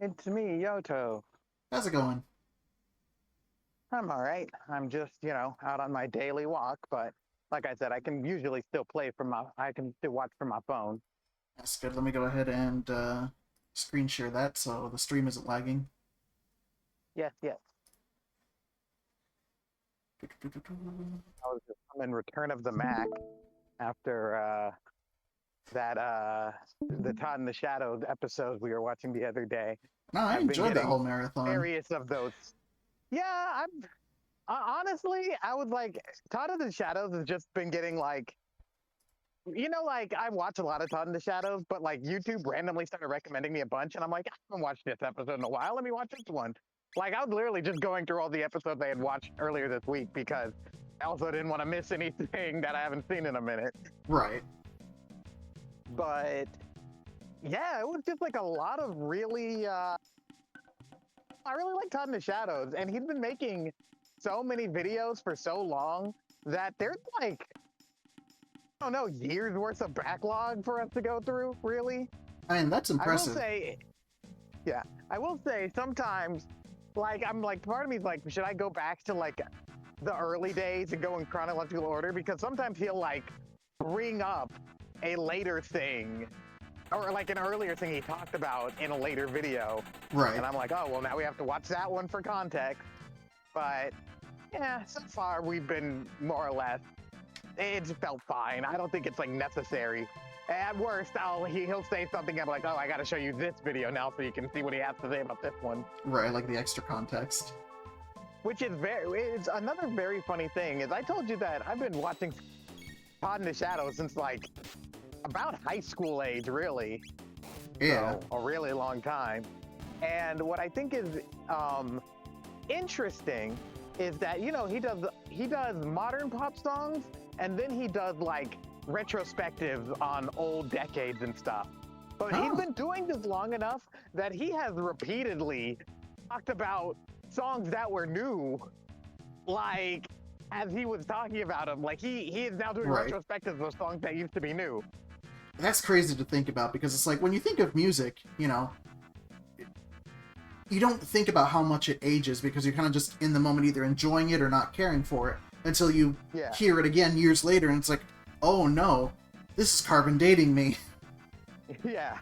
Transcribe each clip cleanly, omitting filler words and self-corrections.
It's me, Yoto. How's it going? I'm all right. I'm just, out on my daily walk, but like I said, I can usually still I can still watch from my phone. That's good. Let me go ahead and screen share that so the stream isn't lagging. Yes, yes. I'm in Return of the Mac after that the Todd in the Shadows episode we were watching the other day. No, I I've been enjoyed that getting whole marathon. various of those. Yeah, honestly, I was like, Todd in the Shadows has just been getting like like I watch a lot of Todd in the Shadows, but like YouTube randomly started recommending me a bunch, and I'm like, I haven't watched this episode in a while. Let me watch this one. Like I was literally just going through all the episodes I had watched earlier this week because I also didn't want to miss anything that I haven't seen in a minute. Right. But yeah, it was just like a lot of really. I really like Todd in the Shadows, and he's been making so many videos for so long that there's like I don't know, years worth of backlog for us to go through, really. I mean, that's I will impressive. say, yeah, I will say sometimes, like, I'm like, part of me is like, should I go back to like the early days and go in chronological order? Because sometimes he'll like bring up a later thing or like an earlier thing he talked about in a later video. Right. And I'm like, oh, well, now we have to watch that one for context. But yeah, so far we've been more or less it's felt fine. I don't think it's like necessary. At worst, he'll say something. I'm like, oh, I got to show you this video now so you can see what he has to say about this one. Right, like the extra context. Which is it's another very funny thing is I told you that I've been watching Pod in the Shadows since like about high school age, really. Yeah. So a really long time. And what I think is interesting is that he does modern pop songs and then he does like retrospectives on old decades and stuff. But he's been doing this long enough that he has repeatedly talked about songs that were new, like as he was talking about them. Like he is now doing retrospectives of songs that used to be new. That's crazy to think about because it's like when you think of music, you don't think about how much it ages because you're kind of just in the moment either enjoying it or not caring for it until you hear it again years later and it's like, oh no, this is carbon dating me. Yeah.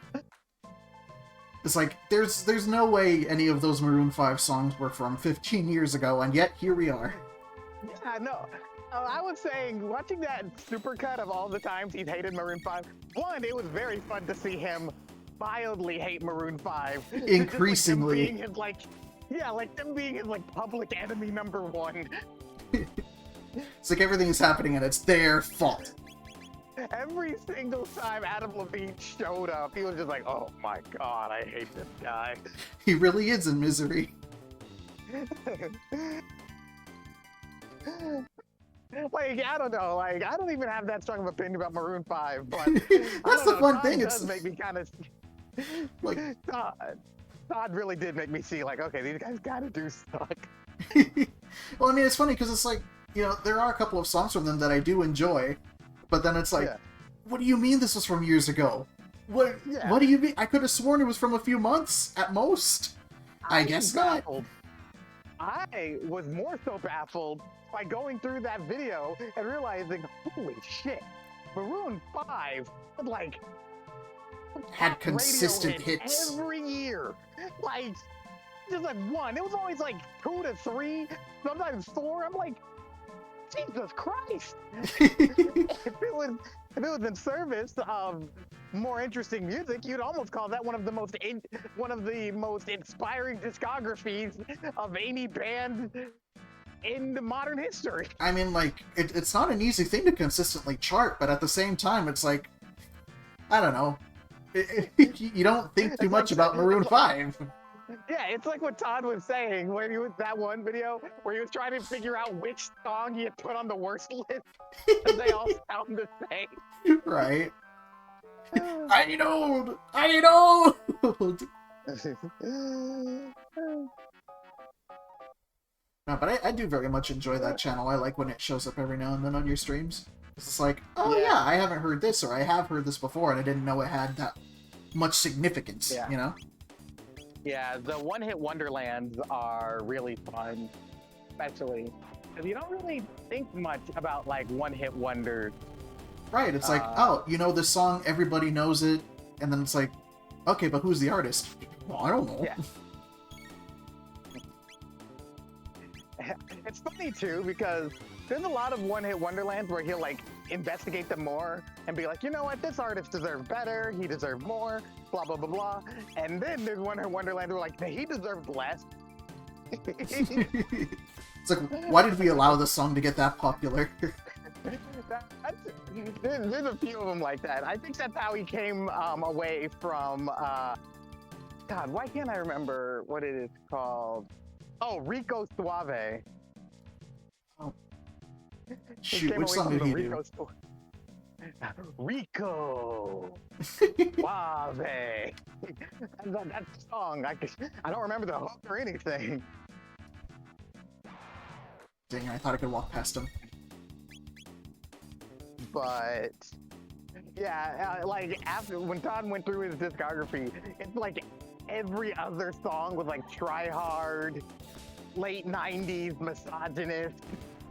It's like, there's no way any of those Maroon 5 songs were from 15 years ago, and yet here we are. Yeah, no. I was saying, watching that supercut of all the times he's hated Maroon 5, one, it was very fun to see him mildly hate Maroon 5. Increasingly. Just, like them being his like public enemy number one. It's like everything is happening and it's their fault. Every single time Adam Levine showed up, he was just like, oh my god, I hate this guy. He really is in misery. Like, I don't know, like, I don't even have that strong of an opinion about Maroon 5, but that's the fun thing. It does make me kind of like Todd really did make me see like, okay, these guys gotta do stuff. Well, I mean, it's funny because it's like, there are a couple of songs from them that I do enjoy, but then it's like, what do you mean this was from years ago? What do you mean? I could have sworn it was from a few months at most. I guess not. I was more so baffled by going through that video and realizing, holy shit, Maroon 5 had consistent hits every year. Like, just like one. It was always like 2 to 3, sometimes 4. I'm like, Jesus Christ! if it was in service of more interesting music, you'd almost call that one of the most inspiring discographies of any band in the modern history. I mean, like, it's not an easy thing to consistently chart, but at the same time, it's like, I don't know, you don't think too much about Maroon 5. Yeah, it's like what Todd was saying when he was that one video where he was trying to figure out which song he had put on the worst list because they all sound the same. Right. I know. No, but I do very much enjoy that channel. I like when it shows up every now and then on your streams. It's like, oh yeah, I haven't heard this, or I have heard this before, and I didn't know it had that much significance, Yeah, the one-hit wonderlands are really fun, especially because you don't really think much about like one-hit wonders. Right, it's like, oh, you know this song, everybody knows it, and then it's like, okay, but who's the artist? Well, I don't know. Yeah. It's funny too because there's a lot of one-hit wonderlands where he'll like investigate them more and be like, you know what, this artist deserved better, he deserved more, blah blah blah blah. And then there's one-hit wonderlands where like he deserved less. It's like, why did we allow this song to get that popular? There's a few of them like that. I think that's how he came away from God, why can't I remember what it is called? Oh, Rico Suave. Oh. Shoot, which song did he do? Rico Suave. That song, I don't remember the hook or anything. Dang, I thought I could walk past him. But yeah, like after when Todd went through his discography, it's like every other song was like try hard, late 90s misogynist,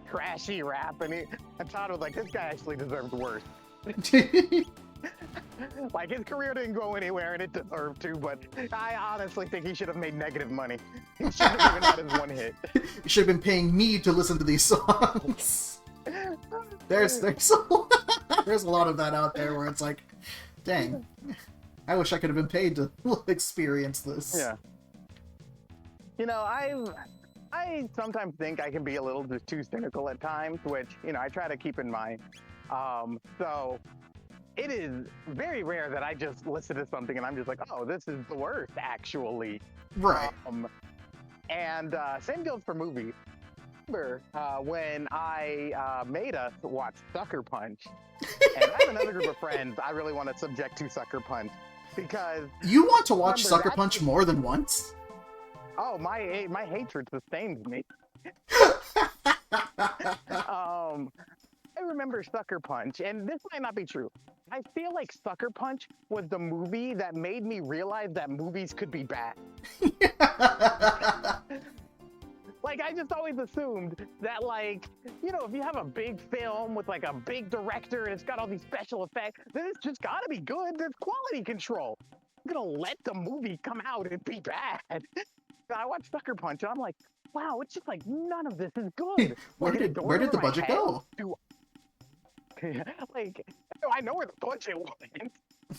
trashy rap, and Todd was like, this guy actually deserved worse. Like his career didn't go anywhere and it deserved to, but I honestly think he should have made negative money. He should have even had his one hit. You should have been paying me to listen to these songs. There's a lot of that out there where it's like, dang, I wish I could have been paid to experience this. Yeah. You know, I sometimes think I can be a little bit too cynical at times, which, you know, I try to keep in mind. So it is very rare that I just listen to something and I'm just like, oh, this is the worst, actually. Right. And same goes for movies. Remember when I made us watch Sucker Punch, and I have another group of friends I really want to subject to Sucker Punch because you want to watch Sucker Punch more than once? Oh, my hatred sustains me. I remember Sucker Punch, and this might not be true. I feel like Sucker Punch was the movie that made me realize that movies could be bad. Like, I just always assumed that, like, you know, if you have a big film with, like, a big director and it's got all these special effects, then it's just gotta be good. There's quality control. I'm gonna let the movie come out and be bad. I watched Sucker Punch and I'm like, wow, it's just like, none of this is good. Where did the budget go? Like, I know where the budget went.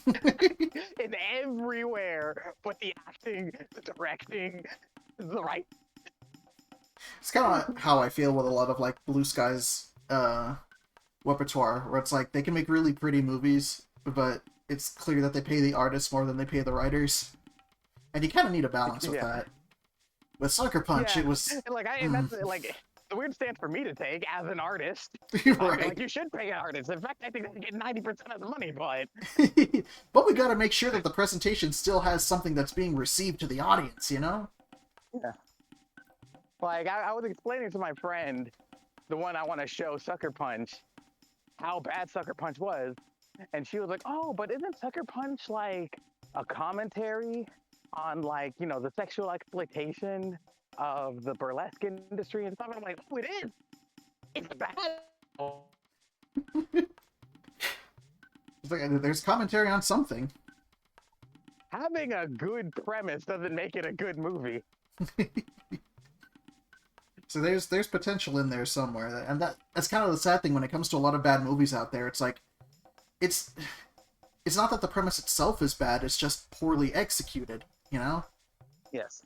It's everywhere, but the acting, the directing, the right. It's kind of how I feel with a lot of like BlueSky's repertoire, where it's like they can make really pretty movies, but it's clear that they pay the artists more than they pay the writers, and you kind of need a balance with that. With Sucker Punch, it was like that's like the weird stance for me to take as an artist. Right. Like, you should pay artists. In fact, I think they get 90% of the money, but but we got to make sure that the presentation still has something that's being received to the audience, you know? Yeah. Like, I was explaining to my friend, the one I want to show, Sucker Punch, how bad Sucker Punch was. And she was like, oh, but isn't Sucker Punch, like, a commentary on, like, you know, the sexual exploitation of the burlesque industry and stuff? And I'm like, oh, it is. It's bad. It's like, there's commentary on something. Having a good premise doesn't make it a good movie. So there's potential in there somewhere, and that's kind of the sad thing when it comes to a lot of bad movies out there. It's like, it's not that the premise itself is bad; it's just poorly executed. You know? Yes.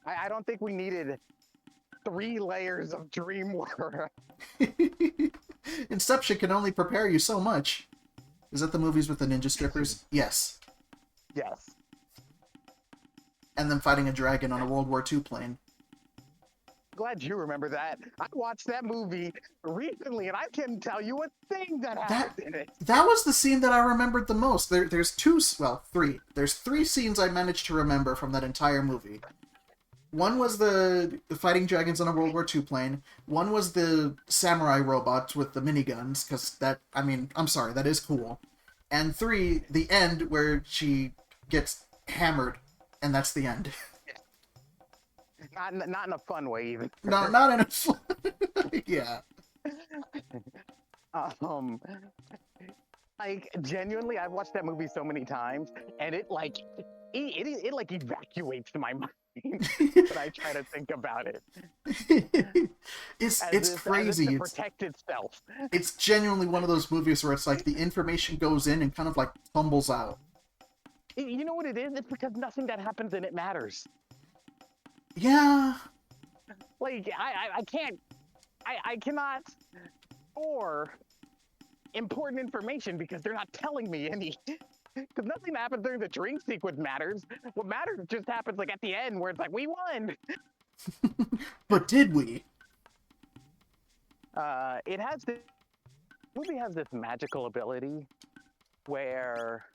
I don't think we needed 3 layers of dream work. Inception can only prepare you so much. Is that the movies with the ninja strippers? Yes. Yes. And them fighting a dragon on a World War II plane. Glad you remember that. I watched that movie recently, and I can't tell you a thing that happened in it. That was the scene that I remembered the most. There's 3. There's 3 scenes I managed to remember from that entire movie. One was the fighting dragons on a World War II plane. One was the samurai robots with the miniguns, because I'm sorry, that is cool. And 3, the end where she gets hammered and that's the end. Not in a fun way even. Not in a fun. Yeah. Like genuinely, I've watched that movie so many times, and it like evacuates my mind when I try to think about it. It's crazy. To protect itself. It's genuinely one of those movies where it's like the information goes in and kind of like tumbles out. You know what it is? It's because nothing that happens in it matters. Yeah. Like I cannot store important information because they're not telling me any. Because nothing that happens during the drink sequence matters. What matters just happens like at the end where it's like we won. But did we? The movie has this magical ability where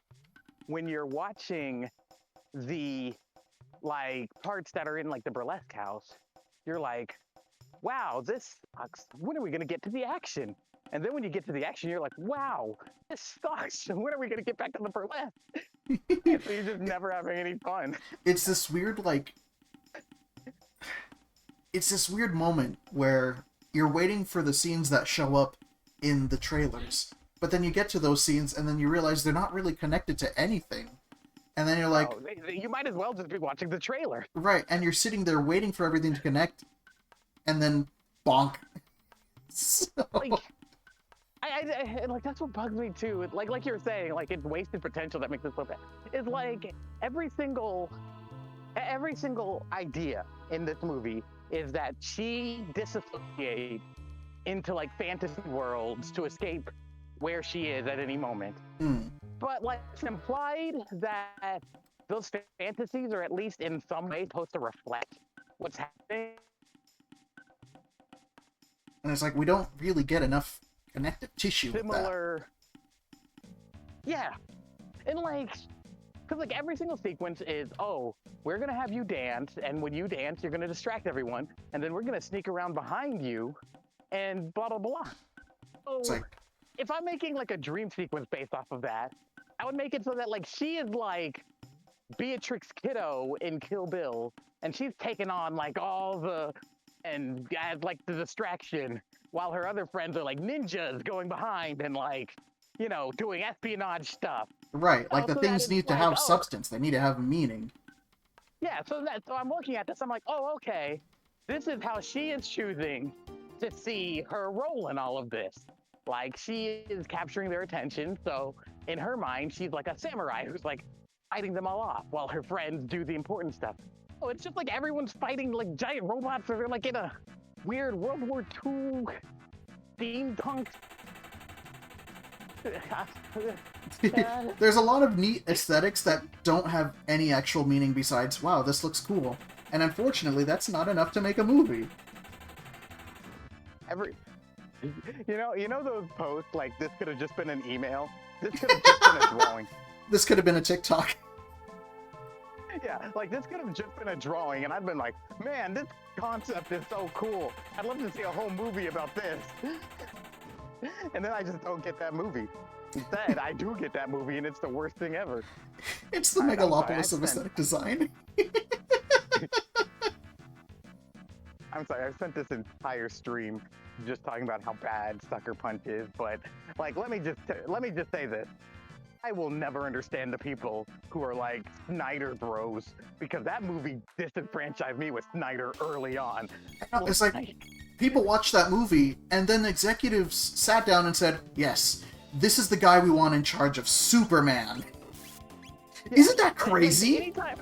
when you're watching the like parts that are in like the burlesque house, you're like, wow, this sucks. When are we gonna get to the action? And then when you get to the action, you're like, wow, this sucks. When are we gonna get back to the burlesque? So you're just never having any fun. It's this weird it's this weird moment where you're waiting for the scenes that show up in the trailers, but then you get to those scenes and then you realize they're not really connected to anything. And then you're like... Oh, you might as well just be watching the trailer. Right, and you're sitting there waiting for everything to connect, and then bonk. So... Like, like that's what bugs me too. Like you're saying, like it's wasted potential that makes it so bad. It's like every single idea in this movie is that she disassociates into like fantasy worlds to escape where she is at any moment. But like it's implied that those fantasies are at least in some way supposed to reflect what's happening. And it's like we don't really get enough connective tissue Similar. With that. Yeah. And like, because like every single sequence is, oh, we're going to have you dance, and when you dance, you're going to distract everyone, and then we're going to sneak around behind you, and blah, blah, blah. So it's like... if I'm making like a dream sequence based off of that, I would make it so that like she is like Beatrix Kiddo in Kill Bill, and she's taking on like all the, and as like the distraction, while her other friends are like ninjas going behind and like, you know, doing espionage stuff. Right, like the things need to like, have substance. They need to have meaning. Yeah, so I'm looking at this, I'm like, oh, okay. This is how she is choosing to see her role in all of this. Like, she is capturing their attention, so in her mind, she's like a samurai who's like fighting them all off while her friends do the important stuff. Oh, it's just like everyone's fighting like giant robots, or they're like in a weird World War II steampunk. There's a lot of neat aesthetics that don't have any actual meaning besides, wow, this looks cool. And unfortunately, that's not enough to make a movie. You know those posts like this could have just been an email? This could have just been a drawing. This could have been a TikTok. Yeah, like this could have just been a drawing, and I've been like, man, this concept is so cool. I'd love to see a whole movie about this. And then I just don't get that movie. Instead, I do get that movie, and it's the worst thing ever. It's the megalopolis of aesthetic design. I'm sorry, I spent this entire stream just talking about how bad Sucker Punch is, but like, let me just say this. I will never understand the people who are like Snyder bros, because that movie disenfranchised me with Snyder early on. It's like, people watched that movie, and then executives sat down and said, yes, this is the guy we want in charge of Superman. Yeah. Isn't that crazy? Anytime,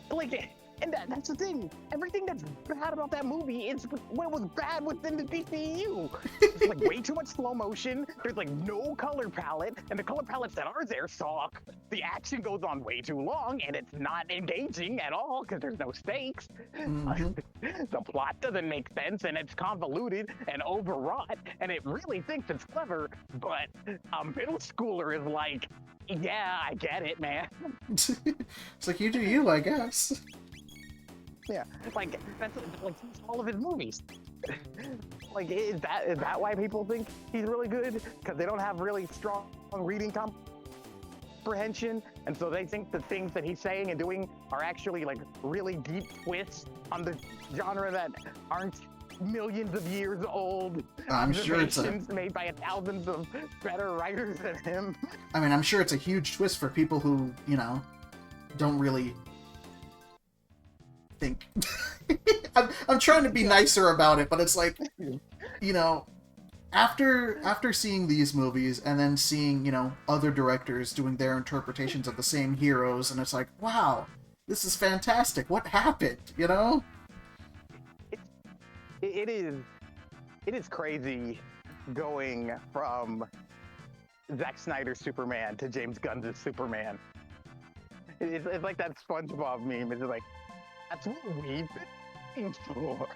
like, and that's the thing. Everything that's bad about that movie is what was bad within the DCU. It's like way too much slow motion. There's like no color palette, and the color palettes that are there suck. The action goes on way too long, and it's not engaging at all because there's no stakes. Mm-hmm. The plot doesn't make sense, and it's convoluted and overwrought, and it really thinks it's clever, but a middle schooler is like, yeah, I get it, man. It's like, you do you, I guess. Yeah, like that's all of his movies. Like, is that why people think he's really good? Because they don't have really strong reading comprehension, and so they think the things that he's saying and doing are actually like really deep twists on the genre that aren't millions of years old. I'm sure it's made by thousands of better writers than him. I mean, I'm sure it's a huge twist for people who, you know, don't really think. I'm trying to be nicer about it, but it's like, you know, after seeing these movies and then seeing, you know, other directors doing their interpretations of the same heroes, and it's like, wow, this is fantastic. What happened? You know? It is crazy going from Zack Snyder's Superman to James Gunn's Superman. It's like that SpongeBob meme. It's just like, that's what we've been for.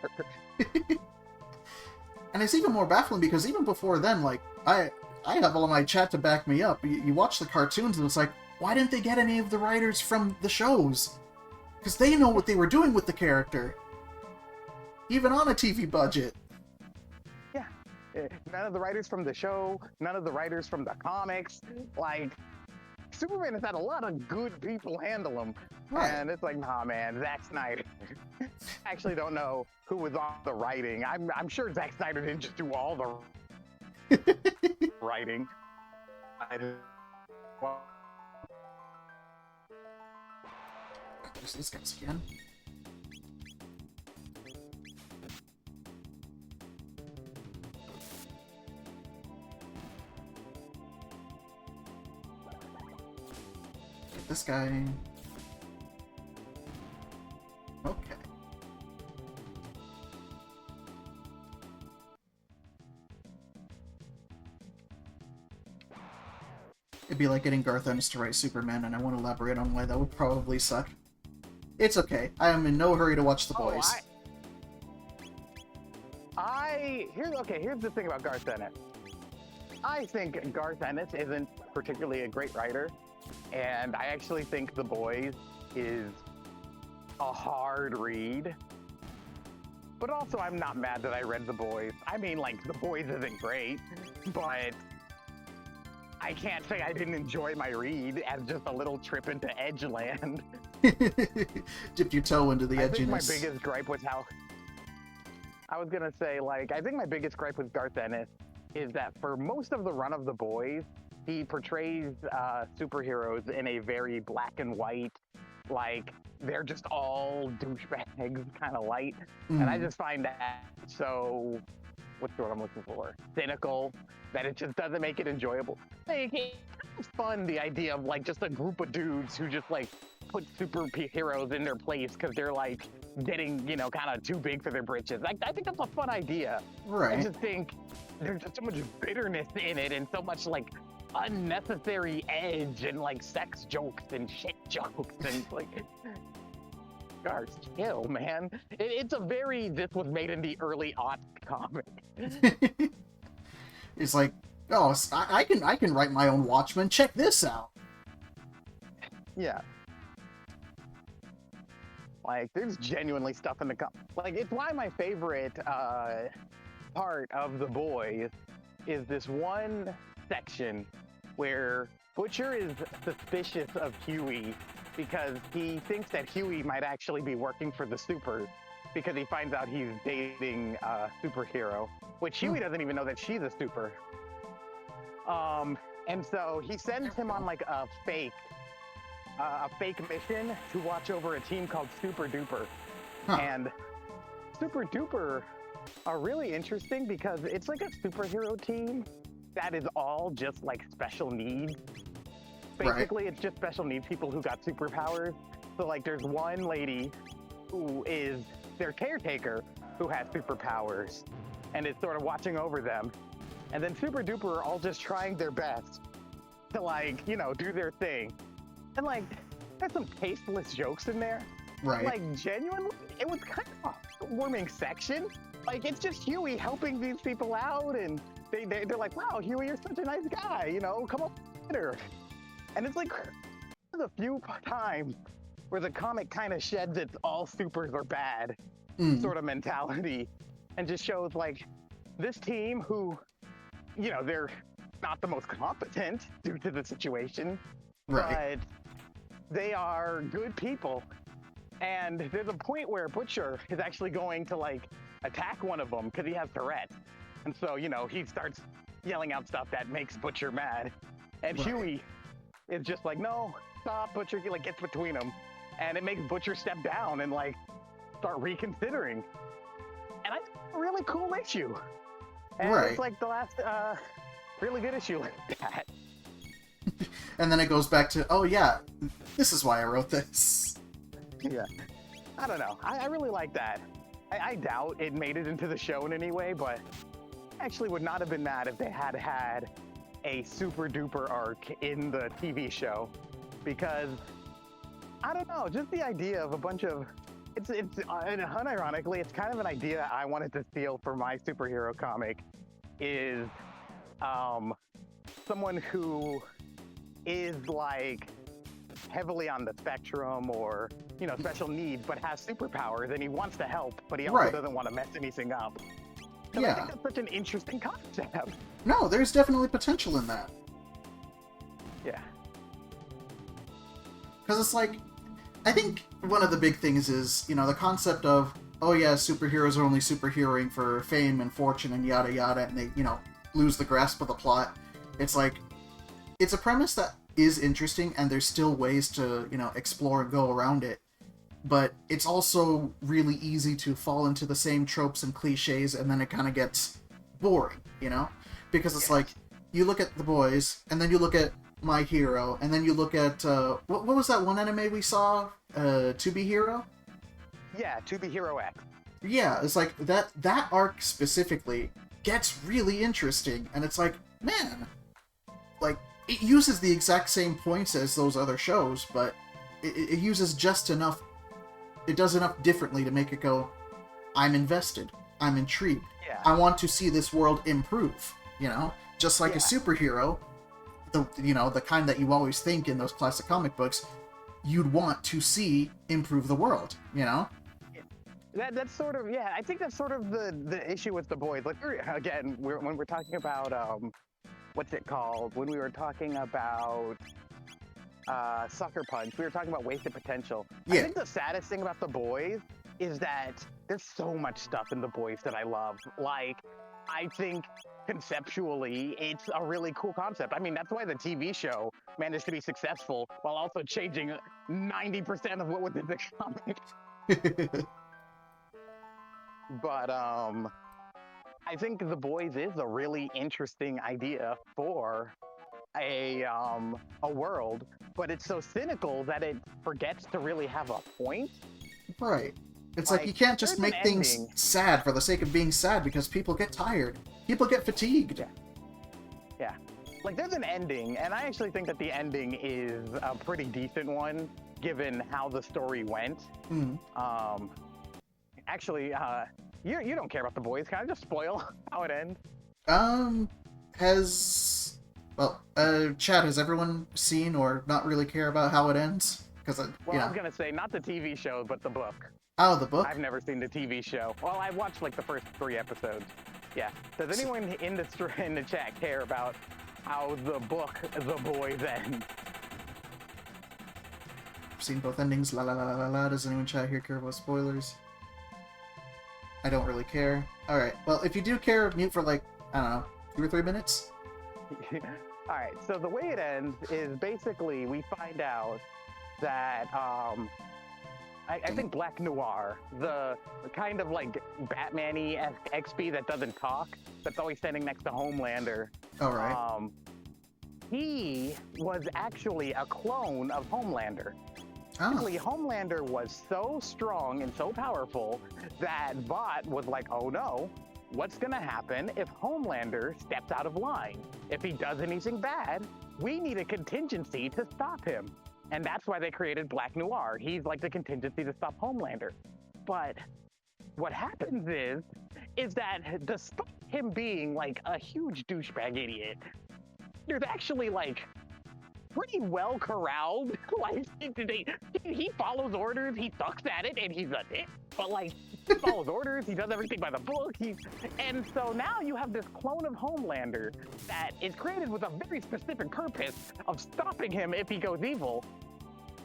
And it's even more baffling because even before then, like, I have all of my chat to back me up. You watch the cartoons and it's like, why didn't they get any of the writers from the shows? Because they know what they were doing with the character. Even on a TV budget. Yeah. None of the writers from the show, none of the writers from the comics. Like, Superman has had a lot of good people handle him. Right. And it's like, nah, man, Zack Snyder. I actually don't know who was on the writing. I'm sure Zack Snyder didn't just do all the writing. There's these guys again. Get this guy. Okay. It'd be like getting Garth Ennis to write Superman, and I won't elaborate on why that would probably suck. It's okay. I am in no hurry to watch The Boys. Here's the thing about Garth Ennis. I think Garth Ennis isn't particularly a great writer, and I actually think The Boys is a hard read. But also, I'm not mad that I read The Boys. I mean, like, The Boys isn't great, but I can't say I didn't enjoy my read as just a little trip into Edgeland. Dipped your toe into the edginess. I think my biggest gripe was how... I was gonna say, like, I think my biggest gripe with Garth Ennis is that for most of the run of The Boys, he portrays superheroes in a very black and white, like, they're just all douchebags kind of light. And I just find that so, what's the word I'm looking for? Cynical, that it just doesn't make it enjoyable. Like, it's fun, the idea of, like, just a group of dudes who just, like, put superheroes in their place because they're, like, getting, you know, kind of too big for their britches. Like, I think that's a fun idea. Right. I just think there's just so much bitterness in it and so much, like, unnecessary edge and, like, sex jokes and shit jokes and, like... Garth, chill, man. It's a very, this was made in the early aughts comic. It's like, oh, I can write my own Watchmen. Check this out. Yeah. Like, there's genuinely stuff in the like, it's why my favorite part of The Boys is this one section where Butcher is suspicious of Huey because he thinks that Huey might actually be working for the Supers because he finds out he's dating a superhero, which Huey doesn't even know that she's a super. And so he sends him on, like, a fake mission to watch over a team called Super Duper. And Super Duper are really interesting because it's like a superhero team that is all just, like, special needs. Basically, It's just special needs people who got superpowers. So, like, there's one lady who is their caretaker who has superpowers and is sort of watching over them. And then Super Duper are all just trying their best to, like, you know, do their thing. And, like, there's some tasteless jokes in there. Right. Like, genuinely, it was kind of a warming section. Like, it's just Huey helping these people out, and they're like, wow, Huey, you're such a nice guy, you know, come on later. And it's like the few times where the comic kind of sheds its all supers are bad sort of mentality and just shows, like, this team who, you know, they're not the most competent due to the situation, Right. but they are good people. And there's a point where Butcher is actually going to like attack one of them because he has Tourette's. And so, you know, he starts yelling out stuff that makes Butcher mad. And Right. Huey is just like, no, stop, Butcher. He like gets between them. And it makes Butcher step down and like start reconsidering. And I think it's a really cool issue. And Right. it's like the last really good issue like that. And then it goes back to, oh yeah, this is why I wrote this. Yeah. I don't know. I really like that. I doubt it made it into the show in any way, but I actually would not have been mad if they had had a super duper arc in the TV show, because I don't know, just the idea of a bunch of and unironically, it's kind of an idea I wanted to steal for my superhero comic, is someone who is like heavily on the spectrum or, you know, special needs, but has superpowers and he wants to help, but he also doesn't want to mess anything up. So I think that's such an interesting concept. No, there's definitely potential in that. Yeah. Because it's like, I think one of the big things is, you know, the concept of, oh yeah, superheroes are only superheroing for fame and fortune and yada yada, and they, you know, lose the grasp of the plot. It's like, it's a premise that is interesting, and there's still ways to, you know, explore and go around it. But it's also really easy to fall into the same tropes and cliches, and then it kind of gets boring, you know? Because it's like, you look at The Boys, and then you look at My Hero, and then you look at, what was that one anime we saw? To Be Hero? Yeah, To Be Hero X. Yeah, it's like, that arc specifically gets really interesting, and it's like, man, like, it uses the exact same points as those other shows, but it uses just enough, it does enough differently to make it go, I'm invested, I'm intrigued, I want to see this world improve, you know? Just like a superhero, the kind that you always think in those classic comic books, you'd want to see improve the world, you know? That's sort of, I think that's sort of the issue with The Boys. Like, when we're talking about, what's it called? When we were talking about Sucker Punch, we were talking about wasted potential. I think the saddest thing about The Boys is that there's so much stuff in The Boys that I love. Like, I think conceptually, it's a really cool concept. I mean, that's why the TV show managed to be successful while also changing 90% of what was in the comic. But I think The Boys is a really interesting idea for a world, but it's so cynical that it forgets to really have a point. Right. It's like you can't just make things sad for the sake of being sad, because people get tired. People get fatigued. Yeah. Like, there's an ending, and I actually think that the ending is a pretty decent one, given how the story went. Mm-hmm. Actually, you don't care about The Boys. Can I just spoil how it ends? Chad, has everyone seen or not really care about how it ends? Because I was gonna say not the TV show, but the book. Oh, the book? I've never seen the TV show. Well, I watched like the first 3 episodes. Yeah. Does anyone in the chat care about how the book The Boys ends? I've seen both endings. La la la la la. Does anyone chat here care about spoilers? I don't really care. Alright, well, if you do care, mute for like, I don't know, 2 or 3 minutes? Alright, so the way it ends is basically we find out that, I think Black Noir, the kind of like Batman-y XP that doesn't talk, that's always standing next to Homelander. Alright. He was actually a clone of Homelander. Basically, Homelander was so strong and so powerful that Vought was like, oh no, what's gonna happen if Homelander steps out of line? If he does anything bad, we need a contingency to stop him. And that's why they created Black Noir. He's like the contingency to stop Homelander. But what happens is that despite him being like a huge douchebag idiot, there's actually like pretty well corralled. Like he follows orders, he sucks at it, and he's a dick. But like he follows orders, he does everything by the book. And so now you have this clone of Homelander that is created with a very specific purpose of stopping him if he goes evil,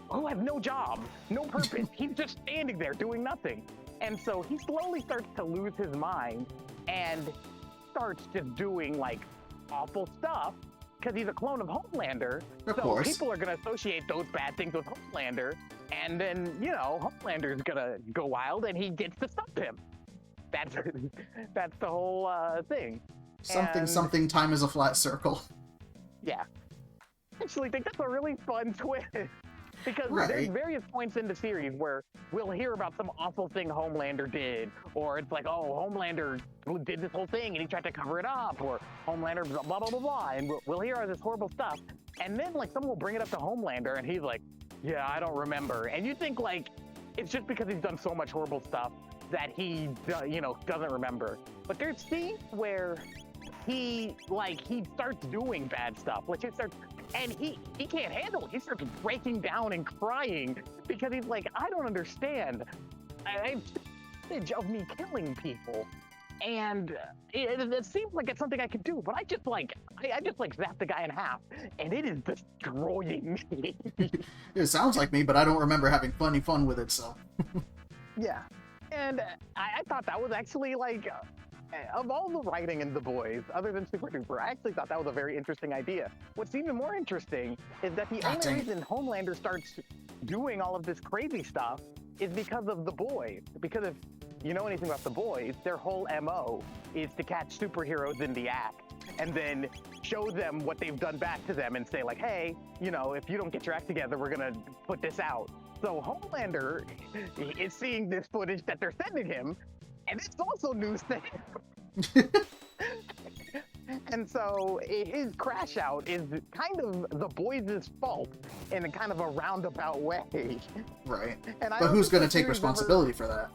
who has no job, no purpose. He's just standing there doing nothing. And so he slowly starts to lose his mind and starts just doing like awful stuff because he's a clone of Homelander. Of so course. People are going to associate those bad things with Homelander. And then, you know, Homelander's going to go wild and he gets to stop him. That's the whole thing. Something, time is a flat circle. Yeah. I actually think that's a really fun twist. Because there's various points in the series where we'll hear about some awful thing Homelander did, or it's like, oh, Homelander did this whole thing and he tried to cover it up, or Homelander blah, blah, blah, blah, and we'll hear all this horrible stuff. And then, like, someone will bring it up to Homelander and he's like, yeah, I don't remember. And you think, like, it's just because he's done so much horrible stuff that he, you know, doesn't remember. But there's scenes where he starts doing bad stuff. Like, and he can't handle it. He starts breaking down and crying because he's like, I don't understand. I have of me killing people. And it seems like it's something I could do, but I just zap the guy in half, and it is destroying me. It sounds like me, but I don't remember having fun with it, so. Yeah. And I thought that was actually, like, of all the writing in The Boys, other than Super Duper, I actually thought that was a very interesting idea. What's even more interesting is that the only reason Homelander starts doing all of this crazy stuff is because of The Boys. Because if you know anything about The Boys, their whole MO is to catch superheroes in the act and then show them what they've done back to them and say, like, hey, you know, if you don't get your act together, we're going to put this out. So Homelander is seeing this footage that they're sending him, and it's also news to him. And so his crash out is kind of the boys' fault in a kind of a roundabout way. Right. But who's going to take responsibility for that?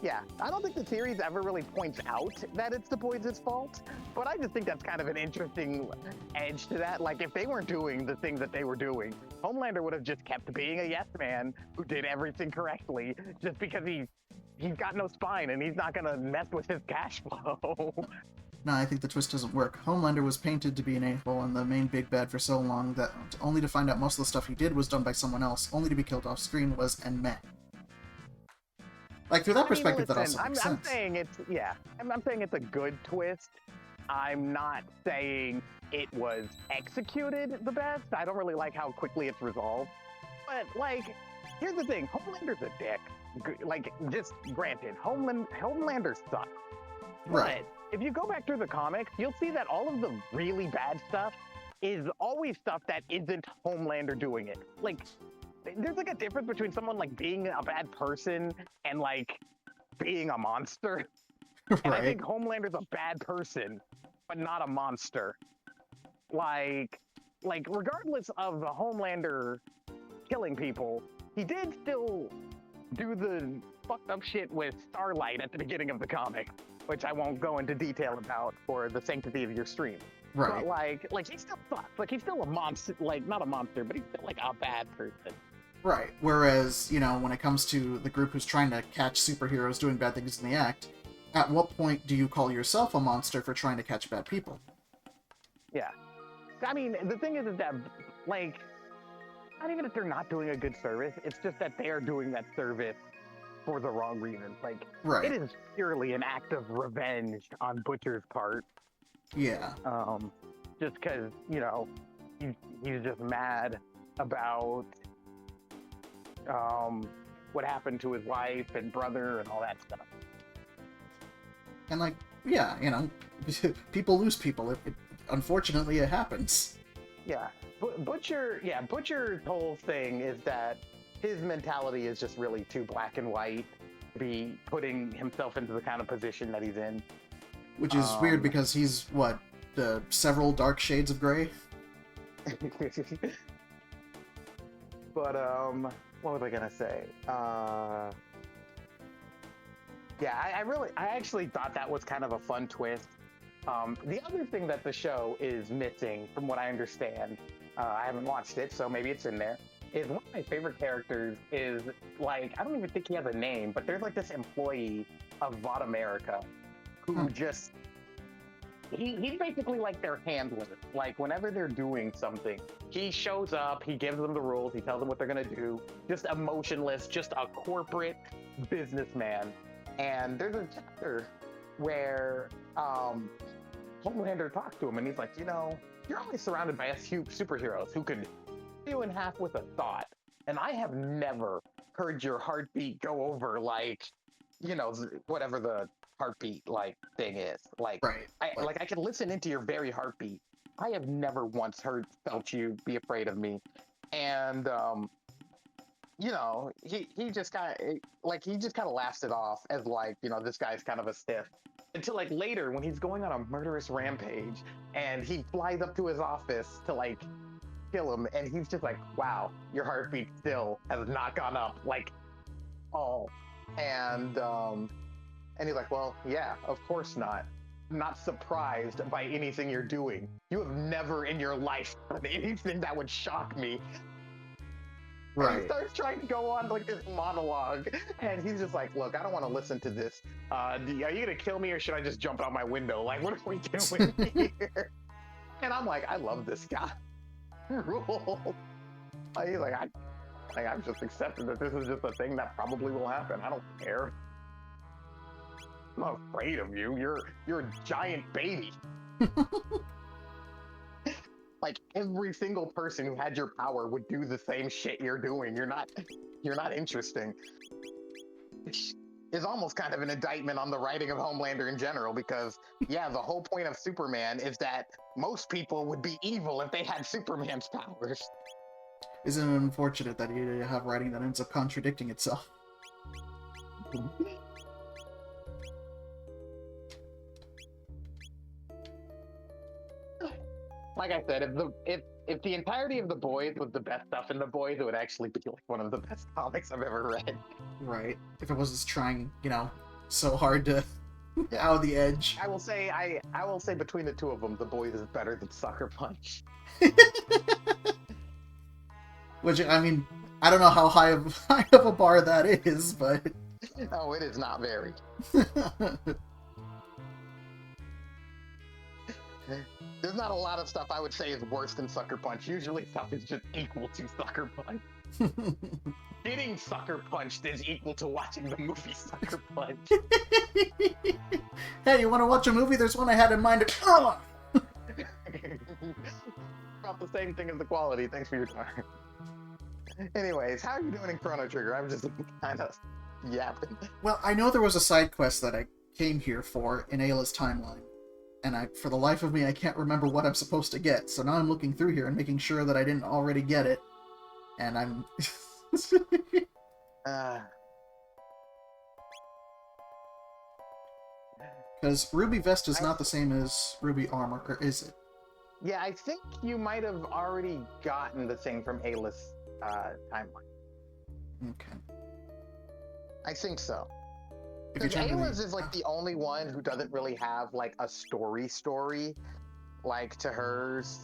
Yeah, I don't think the series ever really points out that it's the boys' fault, but I just think that's kind of an interesting edge to that. Like, if they weren't doing the things that they were doing, Homelander would have just kept being a yes man who did everything correctly just because he's got no spine and he's not going to mess with his cash flow. No, I think the twist doesn't work. Homelander was painted to be an a-hole and the main big bad for so long that only to find out most of the stuff he did was done by someone else, only to be killed off screen was en masse. Like, through that perspective, that also makes sense. I'm saying I'm saying it's a good twist. I'm not saying it was executed the best. I don't really like how quickly it's resolved. But, like, here's the thing. Homelander's a dick. Like, just granted, Homelander sucks. Right. But if you go back through the comics, you'll see that all of the really bad stuff is always stuff that isn't Homelander doing it. Like, there's like a difference between someone like being a bad person and like being a monster. And I think Homelander's a bad person, but not a monster. Like regardless of the Homelander killing people, he did still do the fucked up shit with Starlight at the beginning of the comic, which I won't go into detail about for the sanctity of your stream. Right. But like he still sucks. Like, he's still a monster, like not a monster, but he's still like a bad person. Right. Whereas, you know, when it comes to the group who's trying to catch superheroes doing bad things in the act, at what point do you call yourself a monster for trying to catch bad people? Yeah. I mean, the thing is that, like, not even that they're not doing a good service, it's just that they are doing that service for the wrong reasons. Like, it is purely an act of revenge on Butcher's part. Yeah. Just because, you know, he's just mad about what happened to his wife and brother and all that stuff. And, like, yeah, you know, people lose people. Unfortunately, it happens. Yeah. Butcher's whole thing is that his mentality is just really too black and white to be putting himself into the kind of position that he's in. Which is weird because he's, what, several dark shades of gray? But, what was I gonna say? Yeah, I actually thought that was kind of a fun twist. The other thing that the show is missing, from what I understand, I haven't watched it, so maybe it's in there. Is one of my favorite characters is like I don't even think he has a name, but there's like this employee of VOD America who just he's basically like their handler. Like whenever they're doing something, he shows up, he gives them the rules, he tells them what they're gonna do. Just emotionless, just a corporate businessman. And there's a chapter where Homelander talks to him, and he's like, you know, you're always surrounded by superheroes who could you in half with a thought, and I have never heard your heartbeat go over like, you know, whatever the heartbeat like thing is. Like, right. I can listen into your very heartbeat. I have never once felt you be afraid of me, and you know, he just kind of laughs it off as like, you know, this guy's kind of a stiff. Until like later when he's going on a murderous rampage and he flies up to his office to like kill him, and he's just like, wow, your heartbeat still has not gone up like all. And he's like, well, yeah, of course not. I'm not surprised by anything you're doing. You have never in your life done anything that would shock me. Right. And he starts trying to go on like this monologue, and he's just like, look, I don't want to listen to this. Are you gonna kill me, or should I just jump out my window? Like, what are we doing here? And I'm like, I love this guy. Rule. He's like, I've just accepted that this is just a thing that probably will happen. I don't care. I'm not afraid of you. You're a giant baby. Like every single person who had your power would do the same shit you're doing. You're not interesting. Which is almost kind of an indictment on the writing of Homelander in general, because yeah, the whole point of Superman is that most people would be evil if they had Superman's powers. Isn't it unfortunate that you have writing that ends up contradicting itself? Like I said, if the entirety of The Boys was the best stuff in The Boys, it would actually be like one of the best comics I've ever read. Right. If it wasn't trying, you know, so hard to out of the edge. I will say between the two of them, The Boys is better than Sucker Punch. Which, I mean, I don't know how high of a bar that is, but... No, it is not very. There's not a lot of stuff I would say is worse than Sucker Punch. Usually stuff is just equal to Sucker Punch. Getting Sucker Punched is equal to watching the movie Sucker Punch. Hey, you want to watch a movie? There's one I had in mind. About the same thing as the quality. Thanks for your time. Anyways, how are you doing in Chrono Trigger? I'm just kind of yapping. Well, I know there was a side quest that I came here for in Ayla's timeline. And for the life of me, I can't remember what I'm supposed to get. So now I'm looking through here and making sure that I didn't already get it. And I'm... Because Ruby Vest is not the same as Ruby Armor, or is it? Yeah, I think you might have already gotten the thing from Ayla's timeline. Okay. I think so. Because Ayla's is like the only one who doesn't really have like a story like to hers.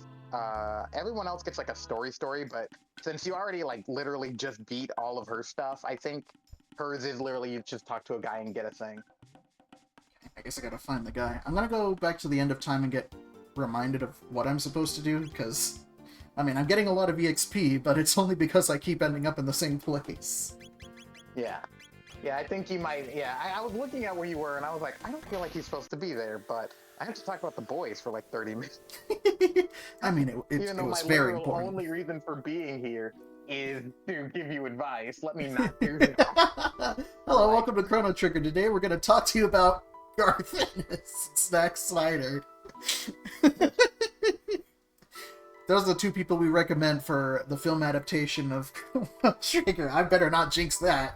Everyone else gets like a story, but since you already like literally just beat all of her stuff, I think hers is literally you just talk to a guy and get a thing. I guess I gotta find the guy. I'm gonna go back to the end of time and get reminded of what I'm supposed to do, because I mean, I'm getting a lot of EXP, but it's only because I keep ending up in the same place. Yeah. Yeah, I think you might. Yeah, I was looking at where you were, and I was like, I don't feel like he's supposed to be there, but I have to talk about The Boys for like 30 minutes. I mean, it was very important. My only reason for being here is to give you advice. Let me not do that. Hello, welcome to Chrono Trigger. Today we're going to talk to you about Garth Ennis, Zack Snyder. Those are the two people we recommend for the film adaptation of Chrono Trigger. I better not jinx that.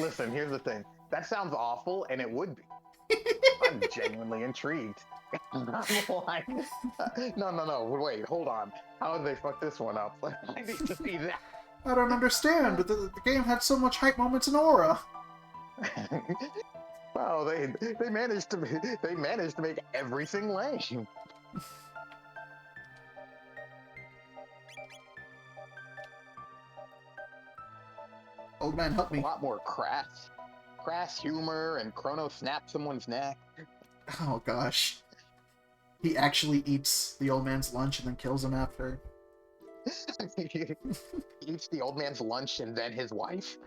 Listen, here's the thing. That sounds awful, and it would be. I'm genuinely intrigued. I'm like, no, wait, hold on. How did they fuck this one up? I need to see that. I don't understand. The game had so much hype moments and aura. Wow, they managed to make everything lame. Old man, help me. A lot more crass humor, and Chrono snaps someone's neck. Oh gosh. He actually eats the old man's lunch and then kills him after. He eats the old man's lunch and then his wife.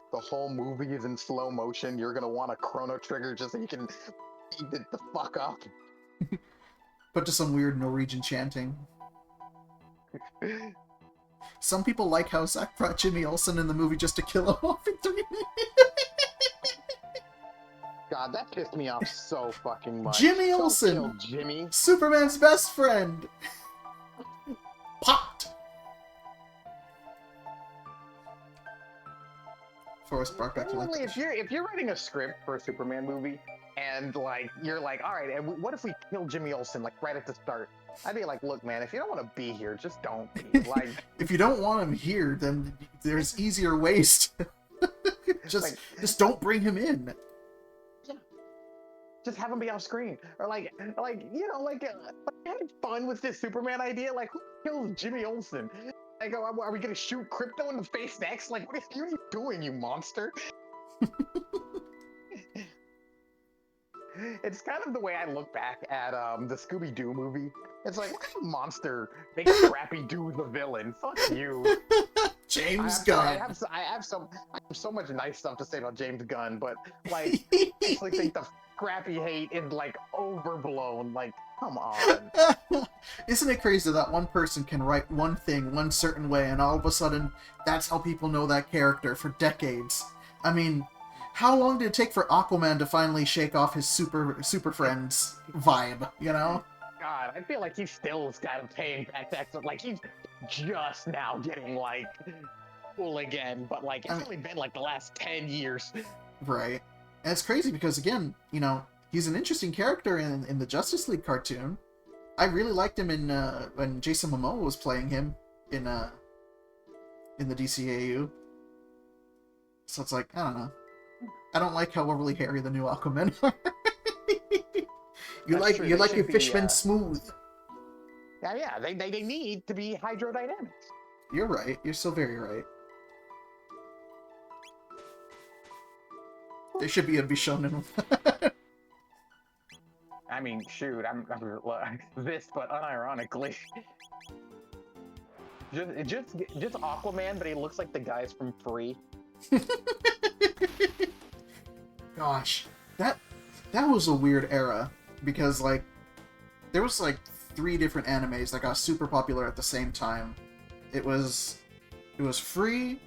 The whole movie is in slow motion. You're gonna want a Chrono Trigger just so you can eat it the fuck up. But to some weird Norwegian chanting. Some people like how Zach brought Jimmy Olsen in the movie just to kill him off in 3 minutes. God, that pissed me off so fucking much. Jimmy Olsen! Jimmy. Superman's best friend! Popped! Forrest brought back to life. If you're writing a script for a Superman movie, and like you're like, all right, and what if we kill Jimmy Olsen like right at the start? I'd be like, look, man, if you don't want to be here, just don't be. Like, if you don't want him here, then there's easier ways. Just don't bring him in. Yeah. Just have him be off screen, or like having fun with this Superman idea. Like, who kills Jimmy Olsen? Like, are we gonna shoot Crypto in the face next? Like, what are you doing, you monster? It's kind of the way I look back at the Scooby-Doo movie. It's like, what kind of monster makes Scrappy-Doo the villain? Fuck you. James Gunn. I have so much nice stuff to say about James Gunn, but like, I actually think the Scrappy hate is like overblown. Like, come on. Isn't it crazy that one person can write one thing one certain way, and all of a sudden, that's how people know that character for decades? I mean, how long did it take for Aquaman to finally shake off his super friends vibe, you know? God, I feel like he's still kind of paying back tax. Like, he's just now getting, like, cool again. But, like, it's only been, like, the last 10 years. Right. And it's crazy because, again, you know, he's an interesting character in the Justice League cartoon. I really liked him in when Jason Momoa was playing him in the DCAU. So it's like, I don't know. I don't like how overly hairy the new Aquaman are. you like your fishmen smooth. Yeah, they need to be hydrodynamics. You're right. You're so very right. There should be a Bishonen. I mean, shoot, I'm this, but unironically. Just Aquaman, but he looks like the guys from Free. Gosh, that was a weird era because like there was like 3 different animes that got super popular at the same time. It was Free,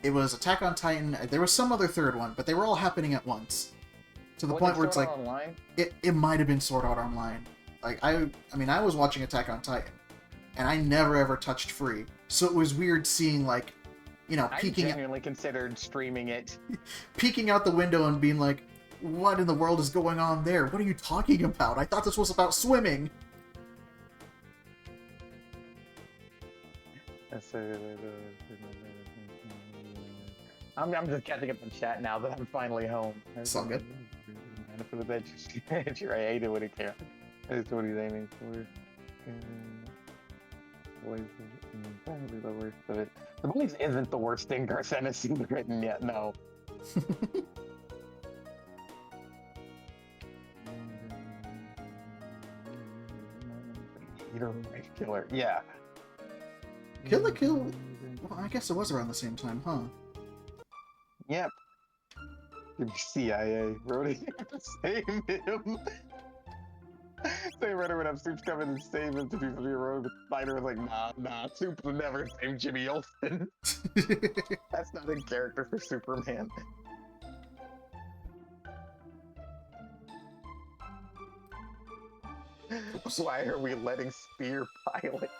it was Attack on Titan, there was some other third one, but they were all happening at once. To the point where it's like it might have been Sword Art Online. Like I mean I was watching Attack on Titan and I never ever touched Free. So it was weird seeing like, you know, I genuinely considered streaming it. Peeking out the window and being like, what in the world is going on there? What are you talking about? I thought this was about swimming. I'm just catching up in chat now that I'm finally home. It's all good. For the bed, sure, I hate it when it can't. That's what he's aiming for. The worst of it. The Boys isn't the worst thing Garcen has seen written yet, no. Killer, yeah. Kill la Kill. Well, I guess it was around the same time, huh? Yep. CIA wrote it to save him. They read it when I'm Soup's coming and save him to do something heroic. The spider was like, nah, Soup will never save Jimmy Olsen. That's not a character for Superman. Why are we letting Spear pilot?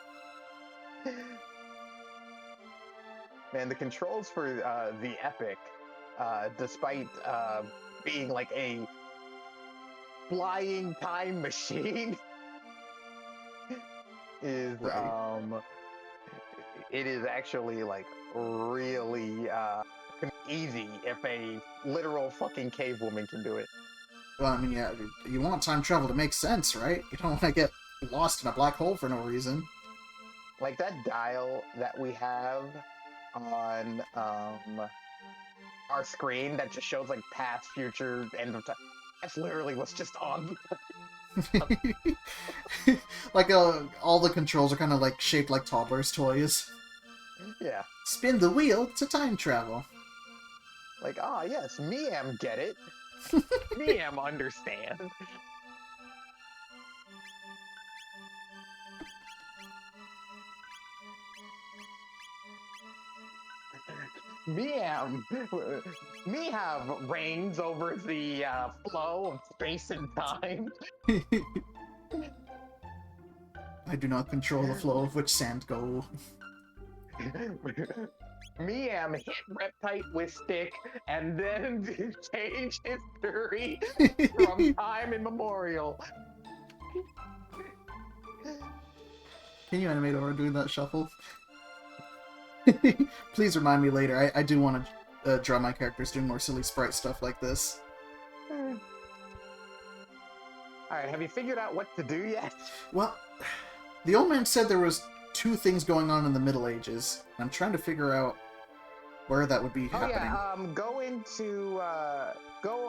Man, the controls for the Epic, despite being like a flying time machine is Right. it is actually like really easy if a literal fucking cave woman can do it. Well, I mean, yeah, you want time travel to make sense, right? You don't want to get lost in a black hole for no reason. Like that dial that we have on our screen that just shows like past, future, end of time. That's literally what's just on. Like, all the controls are kind of like shaped like toddlers' toys. Yeah. Spin the wheel to time travel. Like, ah, yes, Miam get it. Miam understand. Miam, me have reigns over the flow of space and time. I do not control the flow of which sand go. Miam hit Reptite with stick and then change history from time immemorial. Can you animate over doing that shuffle? Please remind me later. I do want to draw my characters doing more silly sprite stuff like this. Alright, have you figured out what to do yet? Well, the old man said there was 2 things going on in the Middle Ages. I'm trying to figure out where that would be happening. Yeah, go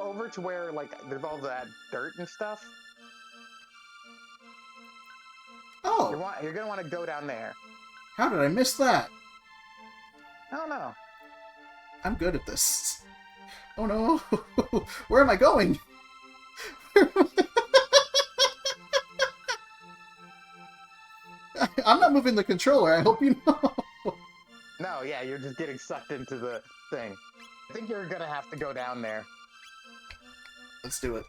over to where, like, there's all that dirt and stuff. Oh! You're gonna want to go down there. How did I miss that? I don't know. I'm good at this. Oh no! Where am I going? I'm not moving the controller, I hope you know. No, yeah, you're just getting sucked into the thing. I think you're gonna have to go down there. Let's do it.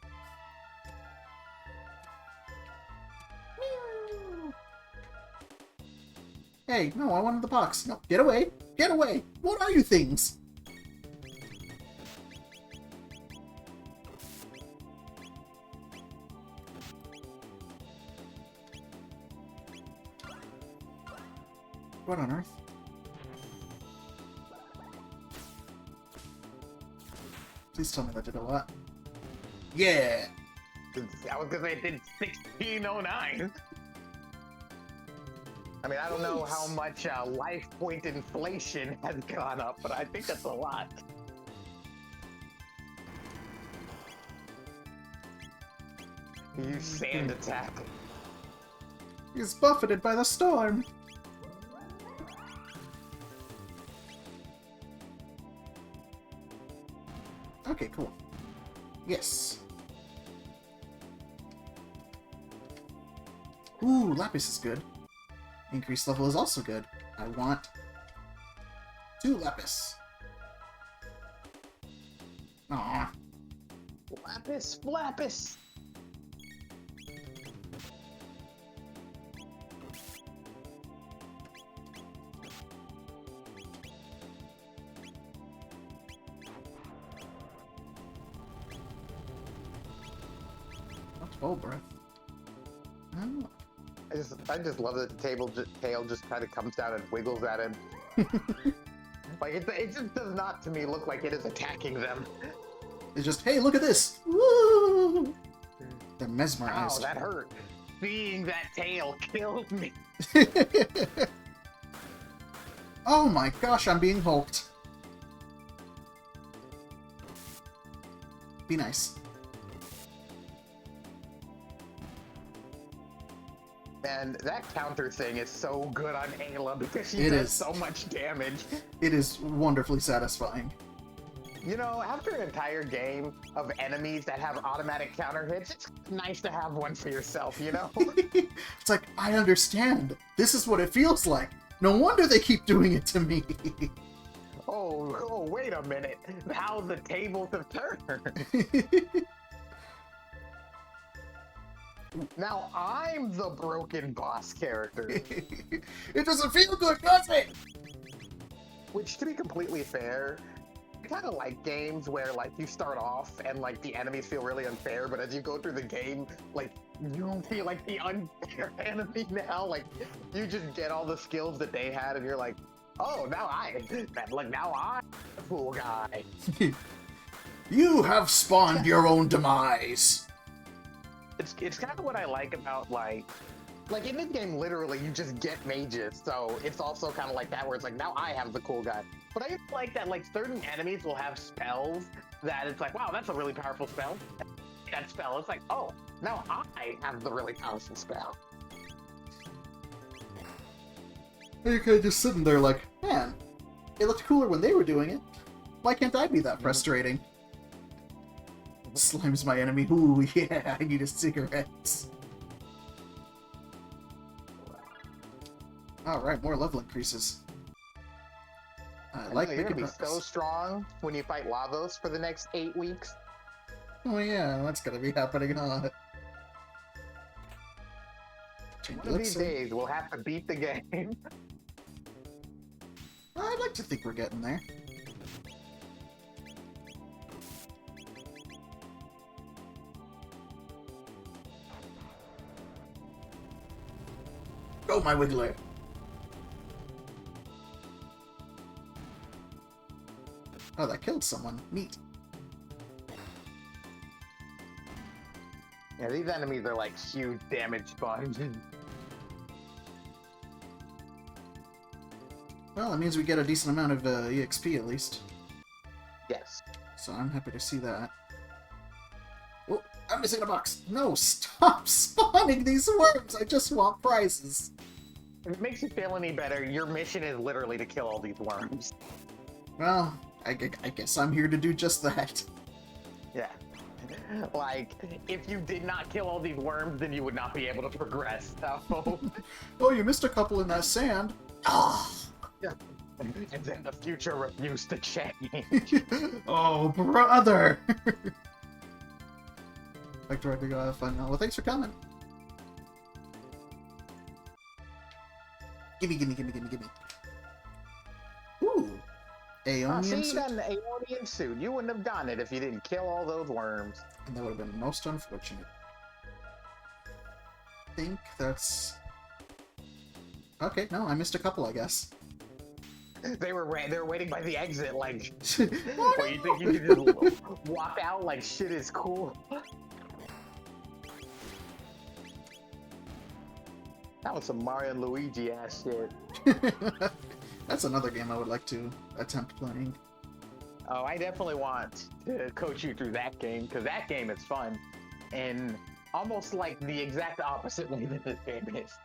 Hey, no, I wanted the box. No, get away! Get away! What are you things? What on earth? Please tell me that did a lot. Yeah! I was gonna say it did 1609. I mean, I don't know how much life point inflation has gone up, but I think that's a lot. You sand attack. He's buffeted by the storm. Okay, cool. Yes. Ooh, Lapis is good. Increased level is also good. I want 2 Lapis. Aww. Lapis, Lapis. Oh, breath. Oh. I just love that the tail just kind of comes down and wiggles at him. Like it just does not to me look like it is attacking them. It's just, hey, look at this! Woo! They're mesmerized. Ow, that hurt. Seeing that tail killed me. Oh my gosh, I'm being hulked. Be nice. And that counter thing is so good on Ayla because she does so much damage. It is wonderfully satisfying. You know, after an entire game of enemies that have automatic counter hits, it's nice to have one for yourself, you know? It's like, I understand. This is what it feels like. No wonder they keep doing it to me. Oh, wait a minute. How the tables have turned. Now I'm the broken boss character. It doesn't feel good, does it? Which, to be completely fair, I kind of like games where like you start off and like the enemies feel really unfair, but as you go through the game, like you feel like the unfair enemy now. Like you just get all the skills that they had, and you're like, oh, now I'm the cool guy. You have spawned your own demise. It's kind of what I like about like in this game, literally you just get mages, so it's also kind of like that where it's like, now I have the cool guy. But I just like that like certain enemies will have spells that it's like, wow, that's a really powerful spell. That spell, it's like, oh, now I have the really powerful spell. You're kind of just sitting there like, man, it looked cooler when they were doing it. Why can't I be that frustrating? Slime's my enemy. Ooh, yeah, I need a cigarette. Alright, more level increases. I like you're gonna be so strong when you fight Lavos for the next 8 weeks. Oh yeah, that's gonna be happening, huh? One of these days, we'll have to beat the game. I'd like to think we're getting there. Oh, my Wiggler. Oh, that killed someone. Neat. Yeah, these enemies are like huge damage sponges. Well, that means we get a decent amount of EXP at least. Yes. So I'm happy to see that. Oh, I'm missing a box. No, stop spawning these worms. I just want prizes. If it makes you feel any better, your mission is literally to kill all these worms. Well, I guess I'm here to do just that. Yeah. Like, if you did not kill all these worms, then you would not be able to progress, so... Oh, you missed a couple in that sand. Oh. Yeah. And then the future refused to change. Oh, brother! Like, trying to go have fun now. Well, thanks for coming. Gimme, gimme, gimme, gimme, gimme. Ooh. Aeonian see, suit? you got an Aeonian suit. You wouldn't have done it if you didn't kill all those worms. And that would have been most unfortunate. I think that's... Okay, no, I missed a couple, I guess. They were waiting by the exit, like... Oh, or you think you could just walk out like shit is cool? That was some Mario and Luigi ass shit. That's another game I would like to attempt playing. Oh, I definitely want to coach you through that game, because that game is fun. And almost like the exact opposite way that this game is.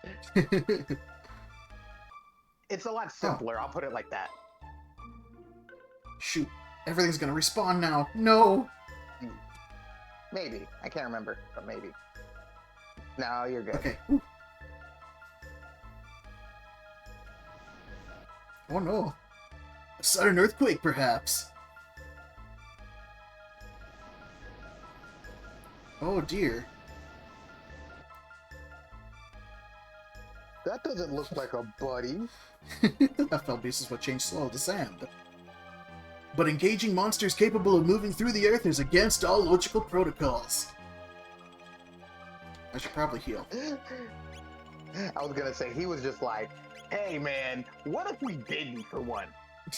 It's a lot simpler, I'll put it like that. Shoot. Everything's gonna respawn now. No! Maybe. I can't remember, but maybe. No, you're good. Okay. Oh no. A sudden earthquake, perhaps. Oh dear. That doesn't look like a buddy. That fell beast is what changed slow to sand. But engaging monsters capable of moving through the earth is against all logical protocols. I should probably heal. I was gonna say, he was just like, hey man, what if we didn't for one?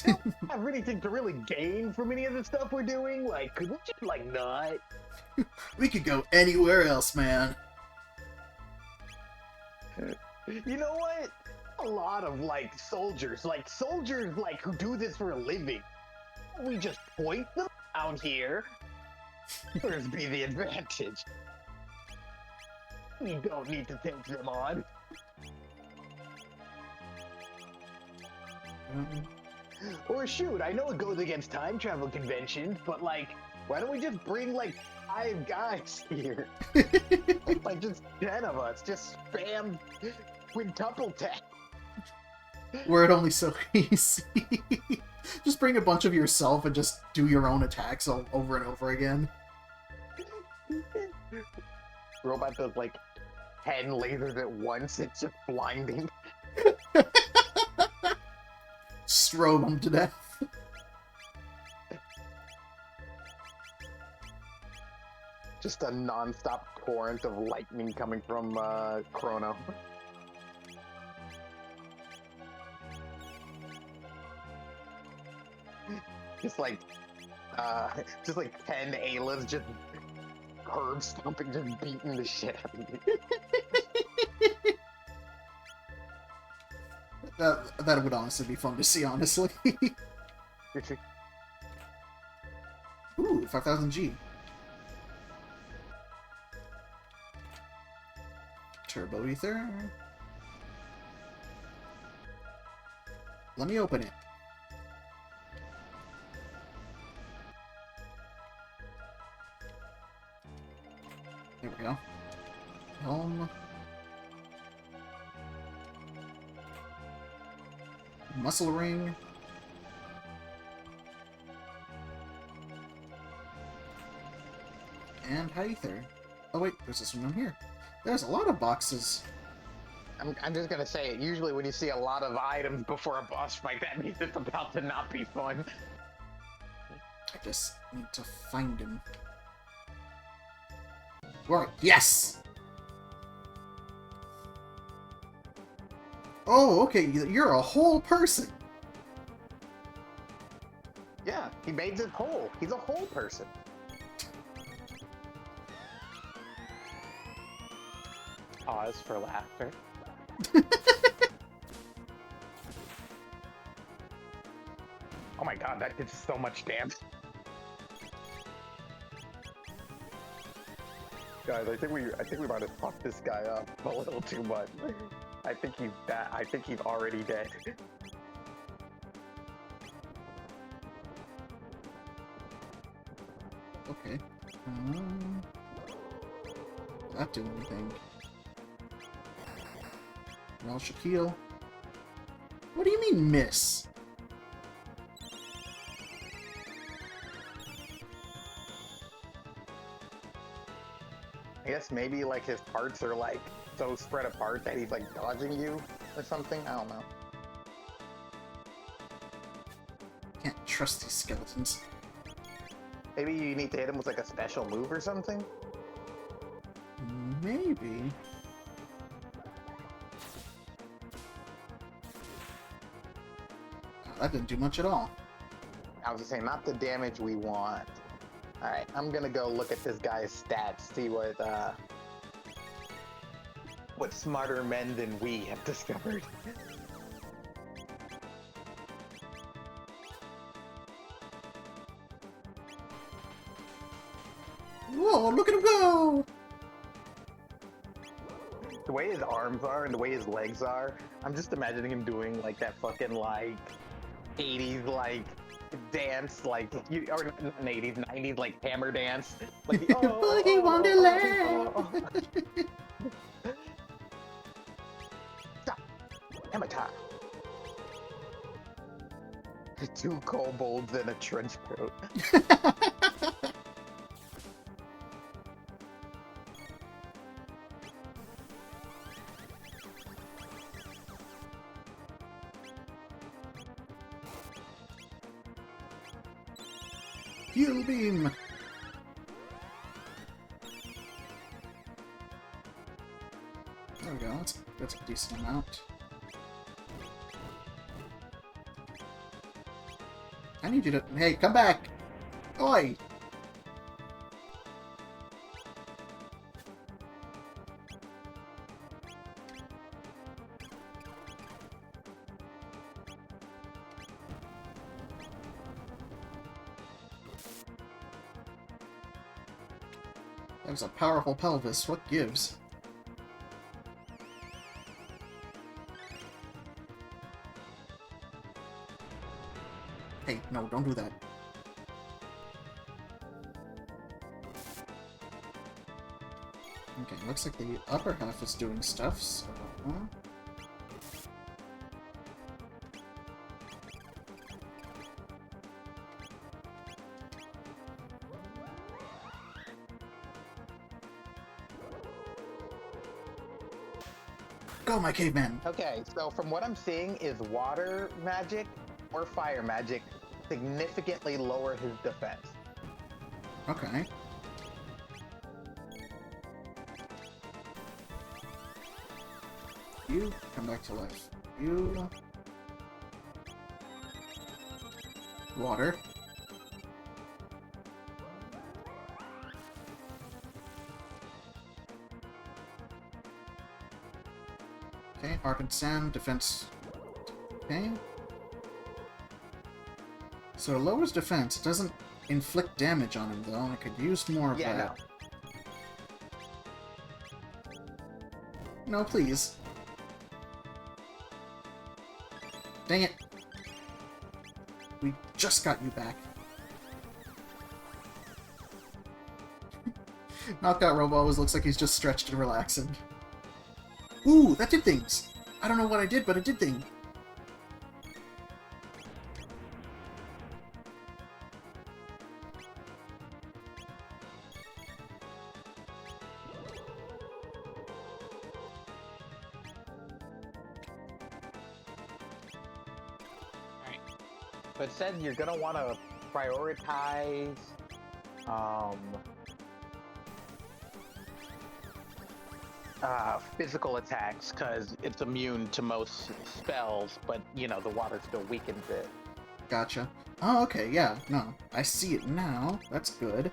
I don't have anything to really gain from any of the stuff we're doing. Like, could we just, like, not? We could go anywhere else, man. You know what? A lot of, like, soldiers, like, who do this for a living. We just point them out here. Where's be the advantage? We don't need to take them on. Or shoot, I know it goes against time travel conventions, but like, why don't we just bring like 5 guys here? Like just 10 of us, just spam quintuple tech. Were it only so easy. Just bring a bunch of yourself and just do your own attacks over and over again. Robot does like 10 lasers at once, it's just blinding. Strobe them to death. Just a non-stop torrent of lightning coming from Chrono. just like 10 Aylas just curb stomping, just beating the shit out of you. That would honestly be fun to see, honestly. Ooh, 5,000 G. Turbo Ether. Let me open it. There we go. Helm. Muscle ring. And high ether. Oh wait, there's this one here. There's a lot of boxes. I'm just gonna say it. Usually when you see a lot of items before a boss fight, that means it's about to not be fun. I just need to find him. Right, yes! Oh, okay, you're a whole person. Yeah, he made it whole. He's a whole person. Pause for laughter. Oh my god, that did so much damage. Guys, I think we might have fucked this guy up a little too much. I think he's already dead. Okay. Not doing anything. Well, Shaquille. What do you mean, miss? I guess maybe like his parts are like so spread apart that he's like dodging you or something. I don't know. Can't trust these skeletons. Maybe you need to hit him with like a special move or something? Maybe. That didn't do much at all. I was just saying, not the damage we want. Alright, I'm gonna go look at this guy's stats, see what smarter men than we have discovered. Whoa, look at him go! The way his arms are and the way his legs are, I'm just imagining him doing like that fucking like 80s like dance, like or not 80s, 90s like hammer dance, like the Boogie Wonderland. Stop, hammer time. Two kobolds in a trench coat. Heal beam! There we go, that's a decent amount. I need you to... Hey, come back! Oi! That was a powerful pelvis. What gives? Hey, no, don't do that. Okay, looks like the upper half is doing stuff, so... Go, my caveman! Okay, so from what I'm seeing is water magic or fire magic significantly lower his defense. Okay. You come back to life. You... Water. Okay, hardened sand, defense. Okay. So it lowers defense. It doesn't inflict damage on him, though. I could use more of that. No, please. Dang it. We just got you back. Knockout Robo always looks like he's just stretched and relaxing. Ooh, that did things! I don't know what I did, but it did things. But it says you're gonna want to prioritize physical attacks because it's immune to most spells, but you know the water still weakens it. Gotcha. Oh, okay, yeah, no. I see it now. That's good.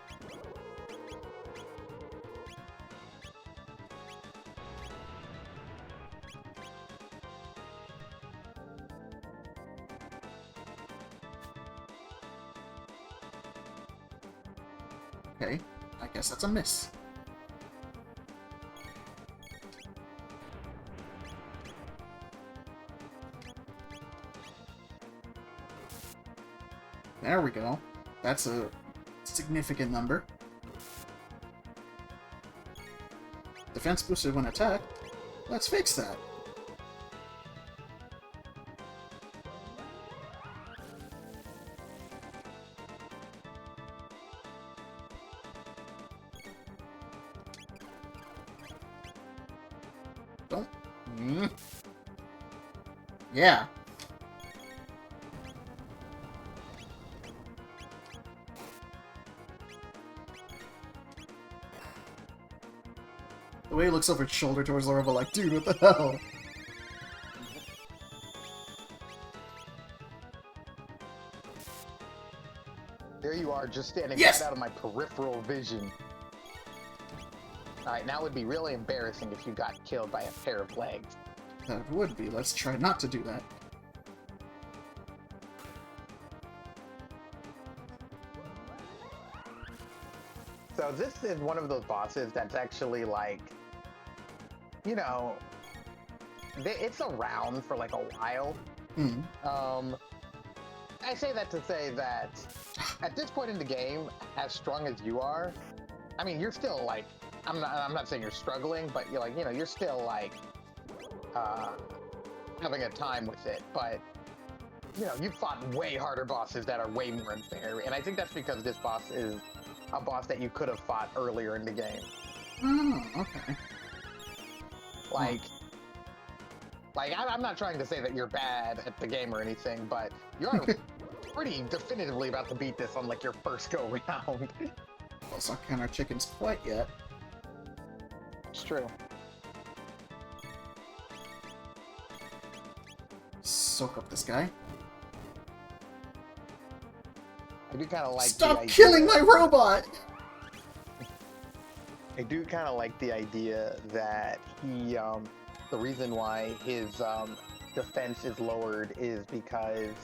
Okay, I guess that's a miss. There we go. That's a significant number. Defense boosted when attacked. Let's fix that. Don't. Yeah. The way he looks over his shoulder towards Laura, but like, dude, what the hell? There you are, just standing yes! right out of my peripheral vision. Alright, now it would be really embarrassing if you got killed by a pair of legs. That would be. Let's try not to do that. So this is one of those bosses that's actually like, you know, it's around for like a while. Mm. I say that to say that at this point in the game, as strong as you are, I mean, you're still like, I'm not saying you're struggling, but you're like, you know, you're still like having a time with it. But you know, you've fought way harder bosses that are way more unfair, and I think that's because this boss is a boss that you could have fought earlier in the game. Oh, okay. Like I'm not trying to say that you're bad at the game or anything, but you're pretty definitively about to beat this on like your first go round. Well, it's not counting our chickens quite yet. It's true. Soak up this guy. I do kind of like. Stop killing my robot! I do kind of like the idea that he, the reason why his defense is lowered is because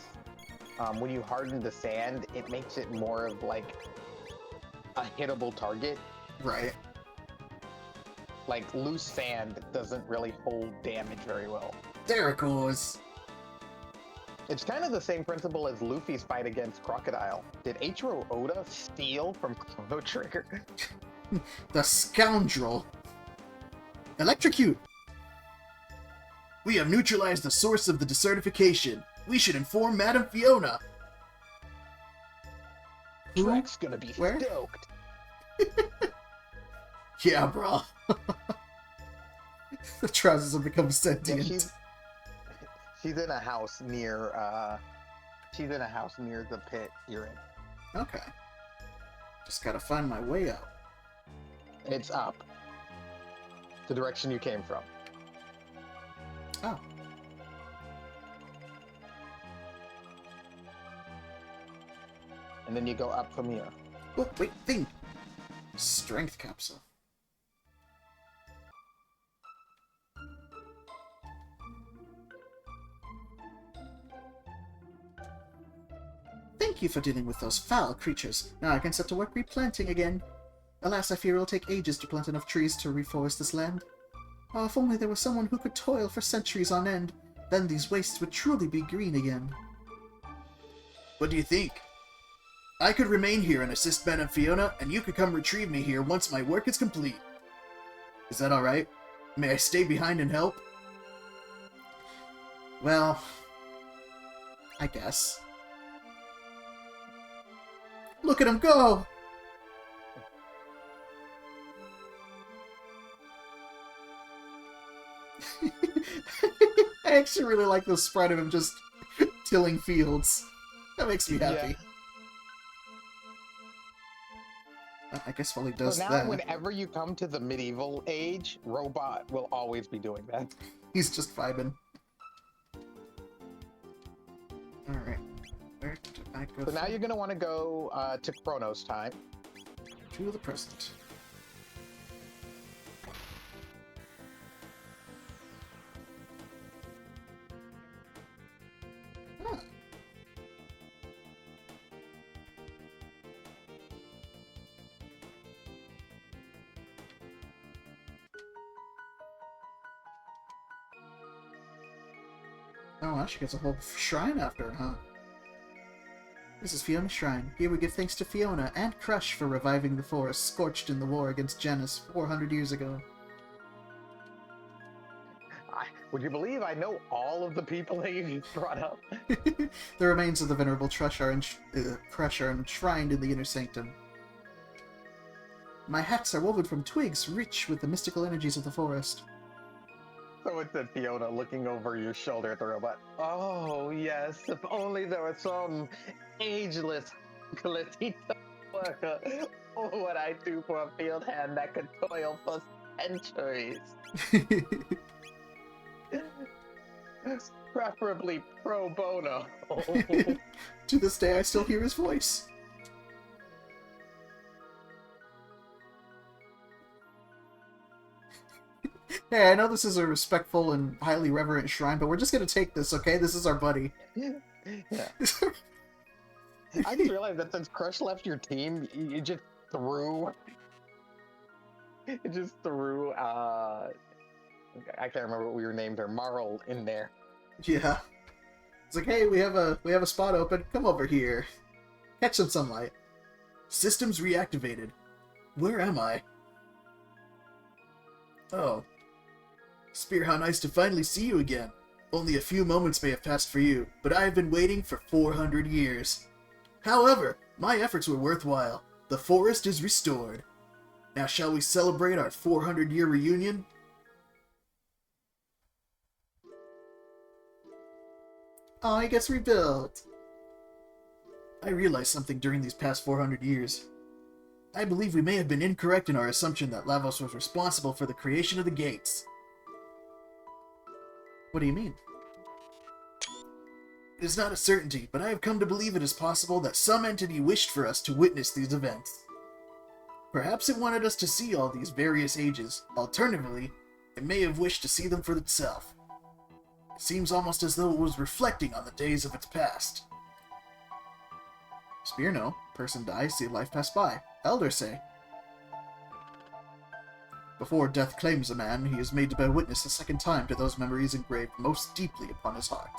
when you harden the sand, it makes it more of like a hittable target. Right. Like loose sand doesn't really hold damage very well. There it goes. It's kind of the same principle as Luffy's fight against Crocodile. Did Eiichiro Oda steal from Chrono Trigger? The scoundrel. Electrocute! We have neutralized the source of the desertification. We should inform Madame Fiona. Shrek's gonna be stoked. Yeah, bro. The trousers have become sentient. Yeah, she's in a house near the pit you're in. Okay. Just gotta find my way out. It's up. The direction you came from. Oh. And then you go up from here. Oh, wait, thing! Strength capsule. Thank you for dealing with those foul creatures. Now I can set to work replanting again. Alas, I fear it will take ages to plant enough trees to reforest this land. Oh, if only there was someone who could toil for centuries on end, then these wastes would truly be green again. What do you think? I could remain here and assist Ben and Fiona, and you could come retrieve me here once my work is complete. Is that alright? May I stay behind and help? Well, I guess. Look at him go! I actually really like the sprite of him just tilling fields. That makes me happy. Yeah. I guess while he does so now, that... whenever you come to the medieval age, Robot will always be doing that. He's just vibing. Alright. Where did I go? So now you're going to want to go to Chrono's time. To the present. Huh. Oh, wow, she gets a whole shrine after her, huh? This is Fiona's shrine. Here we give thanks to Fiona and Crush for reviving the forest scorched in the war against Janus 400 years ago. Would you believe I know all of the people that you brought up? The remains of the venerable Crush are enshrined in the inner sanctum. My hats are woven from twigs rich with the mystical energies of the forest. So it's at Fiona looking over your shoulder at the robot. Oh, yes, if only there was some ageless Calitito worker. Oh, what I'd do for a field hand that could toil for centuries. Preferably pro bono. To this day, I still hear his voice. Hey, I know this is a respectful and highly reverent shrine, but we're just gonna take this, okay? This is our buddy. Yeah. I just realized that since Crush left your team, you just threw... I can't remember what we renamed her, Marl, in there. Yeah. It's like, hey, we have a spot open. Come over here. Catch some sunlight. Systems reactivated. Where am I? Oh. Spear, how nice to finally see you again. Only a few moments may have passed for you, but I have been waiting for 400 years. However, my efforts were worthwhile. The forest is restored. Now shall we celebrate our 400-year reunion? Oh, he gets rebuilt. I realized something during these past 400 years. I believe we may have been incorrect in our assumption that Lavos was responsible for the creation of the gates. What do you mean? It is not a certainty, but I have come to believe it is possible that some entity wished for us to witness these events. Perhaps it wanted us to see all these various ages. Alternatively, it may have wished to see them for itself. It seems almost as though it was reflecting on the days of its past. Spear, no. Person dies, see life pass by. Elders say. Before death claims a man, he is made to bear witness a second time to those memories engraved most deeply upon his heart.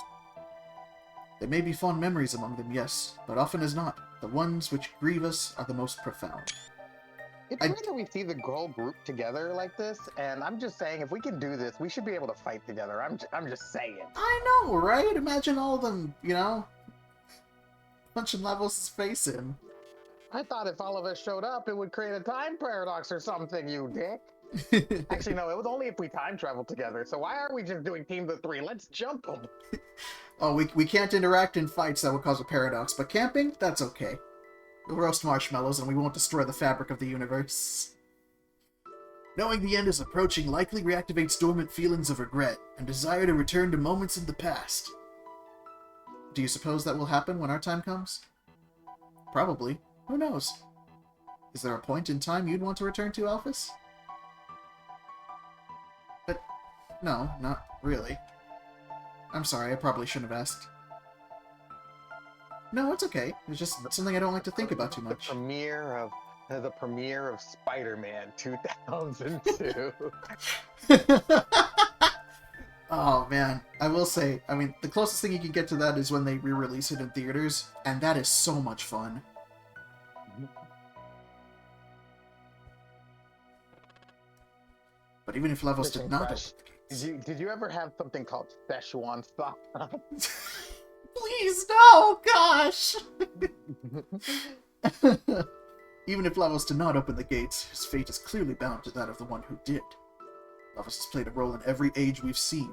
There may be fond memories among them, yes, but often as not, the ones which grieve us are the most profound. It's weird that we see the whole group together like this, and I'm just saying, if we can do this, we should be able to fight together. I'm just saying. I know, right? Imagine all of them, you know, punching Lavos' face in. I thought if all of us showed up, it would create a time paradox or something, you dick. Actually, no, it was only if we time traveled together, so why aren't we just doing teams of 3? Let's jump them. Oh, we can't interact in fights that would cause a paradox, but camping? That's okay. We'll roast marshmallows and we won't destroy the fabric of the universe. Knowing the end is approaching likely reactivates dormant feelings of regret and desire to return to moments in the past. Do you suppose that will happen when our time comes? Probably. Who knows? Is there a point in time you'd want to return to, Alphys? But no, not really. I'm sorry, I probably shouldn't have asked. No, it's okay. It's just something I don't like to think about too much. The premiere of Spider-Man 2002. Oh man, I will say, I mean, the closest thing you can get to that is when they re-release it in theaters, and that is so much fun. But even if levels did not... Did you ever have something called Szechuan sauce? Please, no! Gosh! Even if Lavos did not open the gates, his fate is clearly bound to that of the one who did. Lavos has played a role in every age we've seen.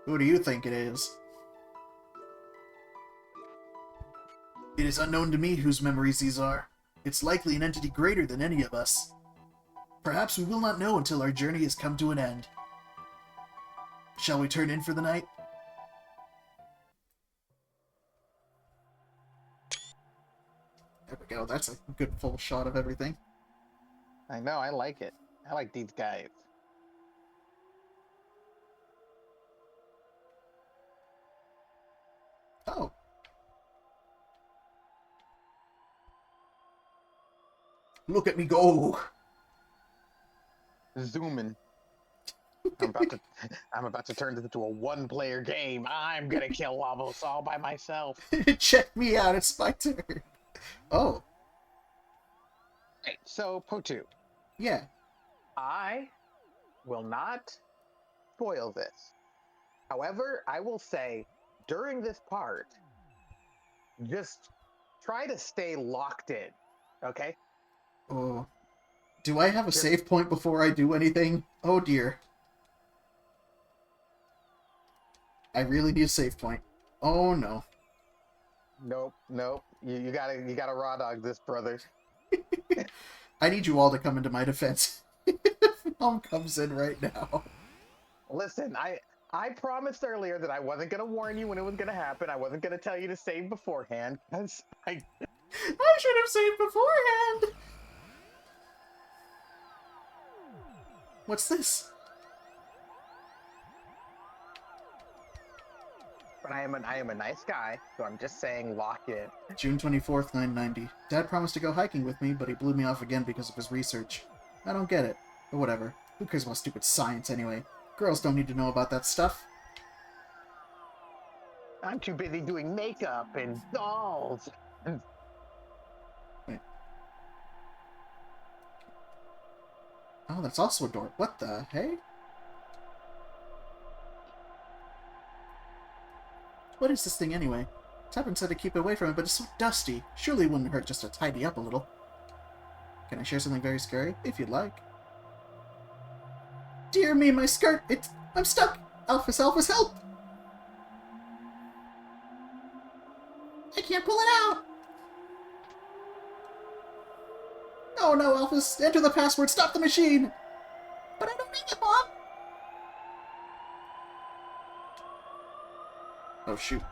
Who do you think it is? It is unknown to me whose memories these are. It's likely an entity greater than any of us. Perhaps we will not know until our journey has come to an end. Shall we turn in for the night? There we go, that's a good full shot of everything. I know, I like it. I like these guys. Oh. Look at me go! Zooming. I'm about to turn this into a one-player game. I'm gonna kill Lavos all by myself. Check me out, it's my turn. Oh. Right, so Potoo. Yeah. I will not spoil this. However, I will say, during this part, just try to stay locked in, okay? Oh. Do I have a save point before I do anything? Oh dear. I really need a save point. Oh no. Nope. You gotta raw dog this, brother. I need you all to come into my defense. Mom comes in right now. Listen, I promised earlier that I wasn't gonna warn you when it was gonna happen. I wasn't gonna tell you to save beforehand, because I should have saved beforehand. What's this? But I am a nice guy, so I'm just saying lock in. June 24th, 990. Dad promised to go hiking with me, but he blew me off again because of his research. I don't get it. But whatever. Who cares about stupid science anyway? Girls don't need to know about that stuff. I'm too busy doing makeup and dolls. Wait. Oh, that's also a door. What the hey? What is this thing anyway? Tuppence said to keep away from it, but it's so dusty. Surely it wouldn't hurt just to tidy up a little. Can I share something very scary? If you'd like. Dear me, my skirt! I'm stuck! Alphys, help! I can't pull it out! Oh no, Alphys! Enter the password, stop the machine! But I don't need it, Mom! Oh shoot.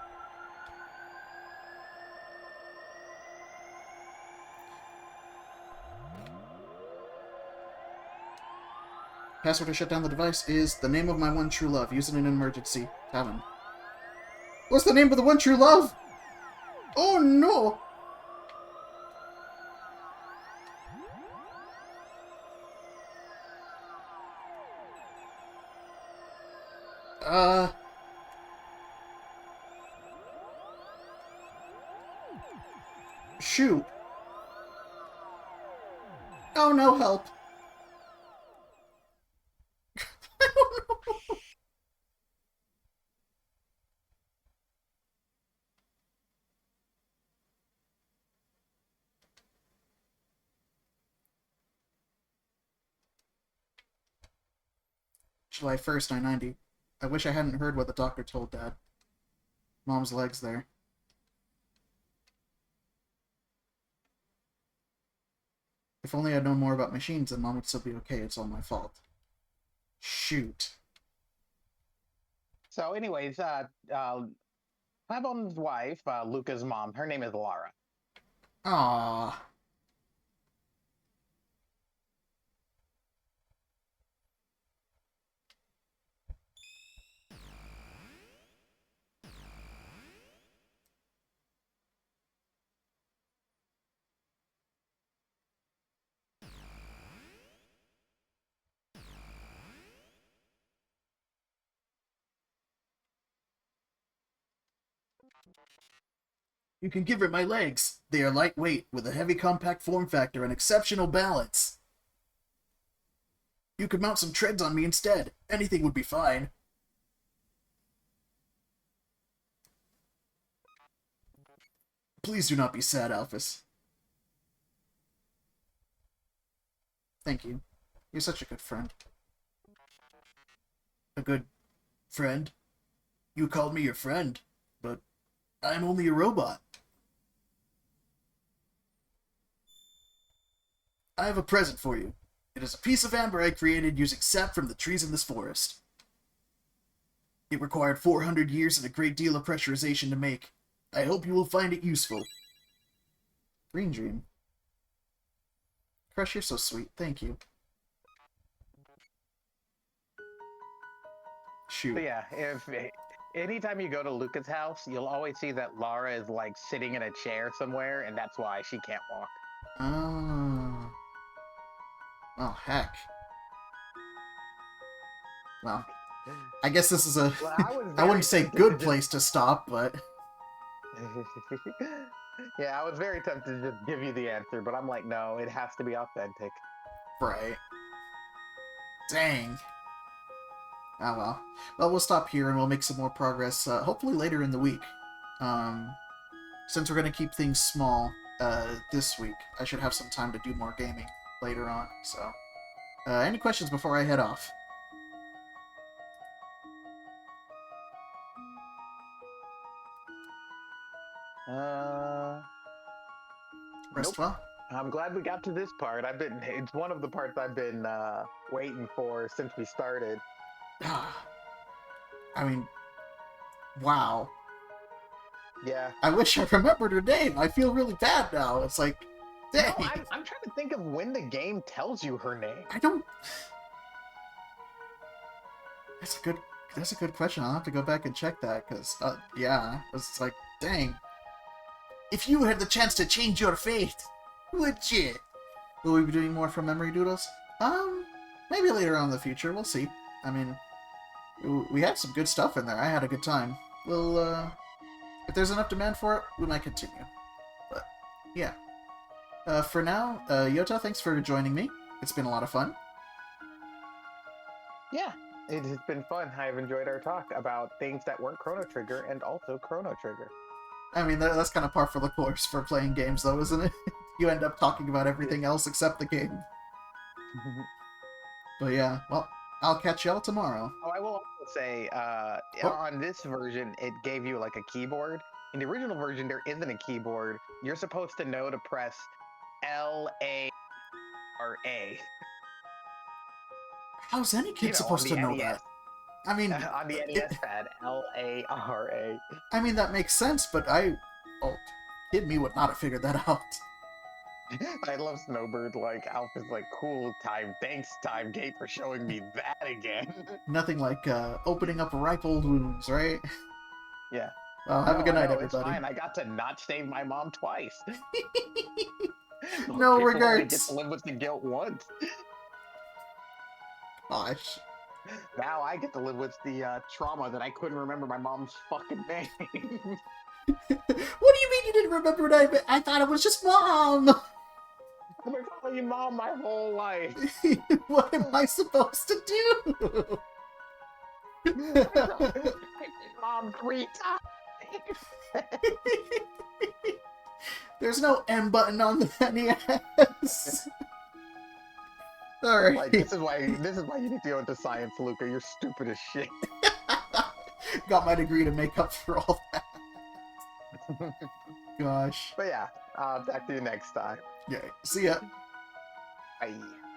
Password to shut down the device is the name of my one true love. Use it in an emergency. Tavern. What's the name of the one true love? Oh no! Shoot. Oh no, help. I don't know. July 1st, 990. I wish I hadn't heard what the doctor told Dad. Mom's leg's there. If only I'd known more about machines, then Mom would still be okay. It's all my fault. Shoot. So, anyways, Clavon's wife, Luca's mom, her name is Lara. Aww. You can give her my legs. They are lightweight, with a heavy compact form factor and exceptional balance. You could mount some treads on me instead. Anything would be fine. Please do not be sad, Alphys. Thank you. You're such a good friend. A good friend? You called me your friend, but I'm only a robot. I have a present for you. It is a piece of amber I created using sap from the trees in this forest. It required 400 years and a great deal of pressurization to make. I hope you will find it useful. Green Dream. Crush, you're so sweet. Thank you. Shoot. So yeah, anytime you go to Luca's house, you'll always see that Lara is like sitting in a chair somewhere, and that's why she can't walk. Oh. Oh, heck. Well, I guess this is a... Well, I wouldn't say good place to stop, but... Yeah, I was very tempted to just give you the answer, but I'm like, no, it has to be authentic. Right. Dang. Oh well. Well, we'll stop here and we'll make some more progress, hopefully later in the week. Since we're going to keep things small this week, I should have some time to do more gaming later on, so... any questions before I head off? Rest Nope. well? I'm glad we got to this part. It's one of the parts I've been waiting for since we started. I mean, wow. Yeah. I wish I remembered her name. I feel really bad now. It's like, dang. No, I'm trying to think of when the game tells you her name. I don't... That's a good question. I'll have to go back and check that, because, yeah, it's like, dang. If you had the chance to change your fate, would you? Will we be doing more from Memory Doodles? Maybe later on in the future. We'll see. I mean, we had some good stuff in there. I had a good time. We'll, if there's enough demand for it, we might continue. But, yeah. For now, Yota, thanks for joining me. It's been a lot of fun. Yeah, it has been fun. I've enjoyed our talk about things that weren't Chrono Trigger and also Chrono Trigger. I mean, that's kind of par for the course for playing games, though, isn't it? You end up talking about everything else except the game. But yeah, well, I'll catch y'all tomorrow. Oh, I will also say, on this version, it gave you like a keyboard. In the original version, there isn't a keyboard. You're supposed to know to press L-A-R-A. How's any kid supposed to know that? I mean... on the NES pad, L-A-R-A. I mean, that makes sense, but oh, kid me would not have figured that out. I love Snowbird, like, Alpha's like, cool, thanks, Time Gate, for showing me that again. Nothing like, opening up ripe old wounds, right? Yeah. Well, have a good night, everybody. It's fine. I got to not save my mom twice. No regrets. I get to live with the guilt once. Gosh. Now I get to live with the trauma that I couldn't remember my mom's fucking name. What do you mean you didn't remember her name? I thought it was just Mom! I've been calling you Mom my whole life. What am I supposed to do? Mom 3 times. There's no M button on the NES. Sorry. Like, this is why you need to go into science, Luca. You're stupid as shit. Got my degree to make up for all that. Gosh. But yeah, talk to you next time. Yeah. See ya. Bye.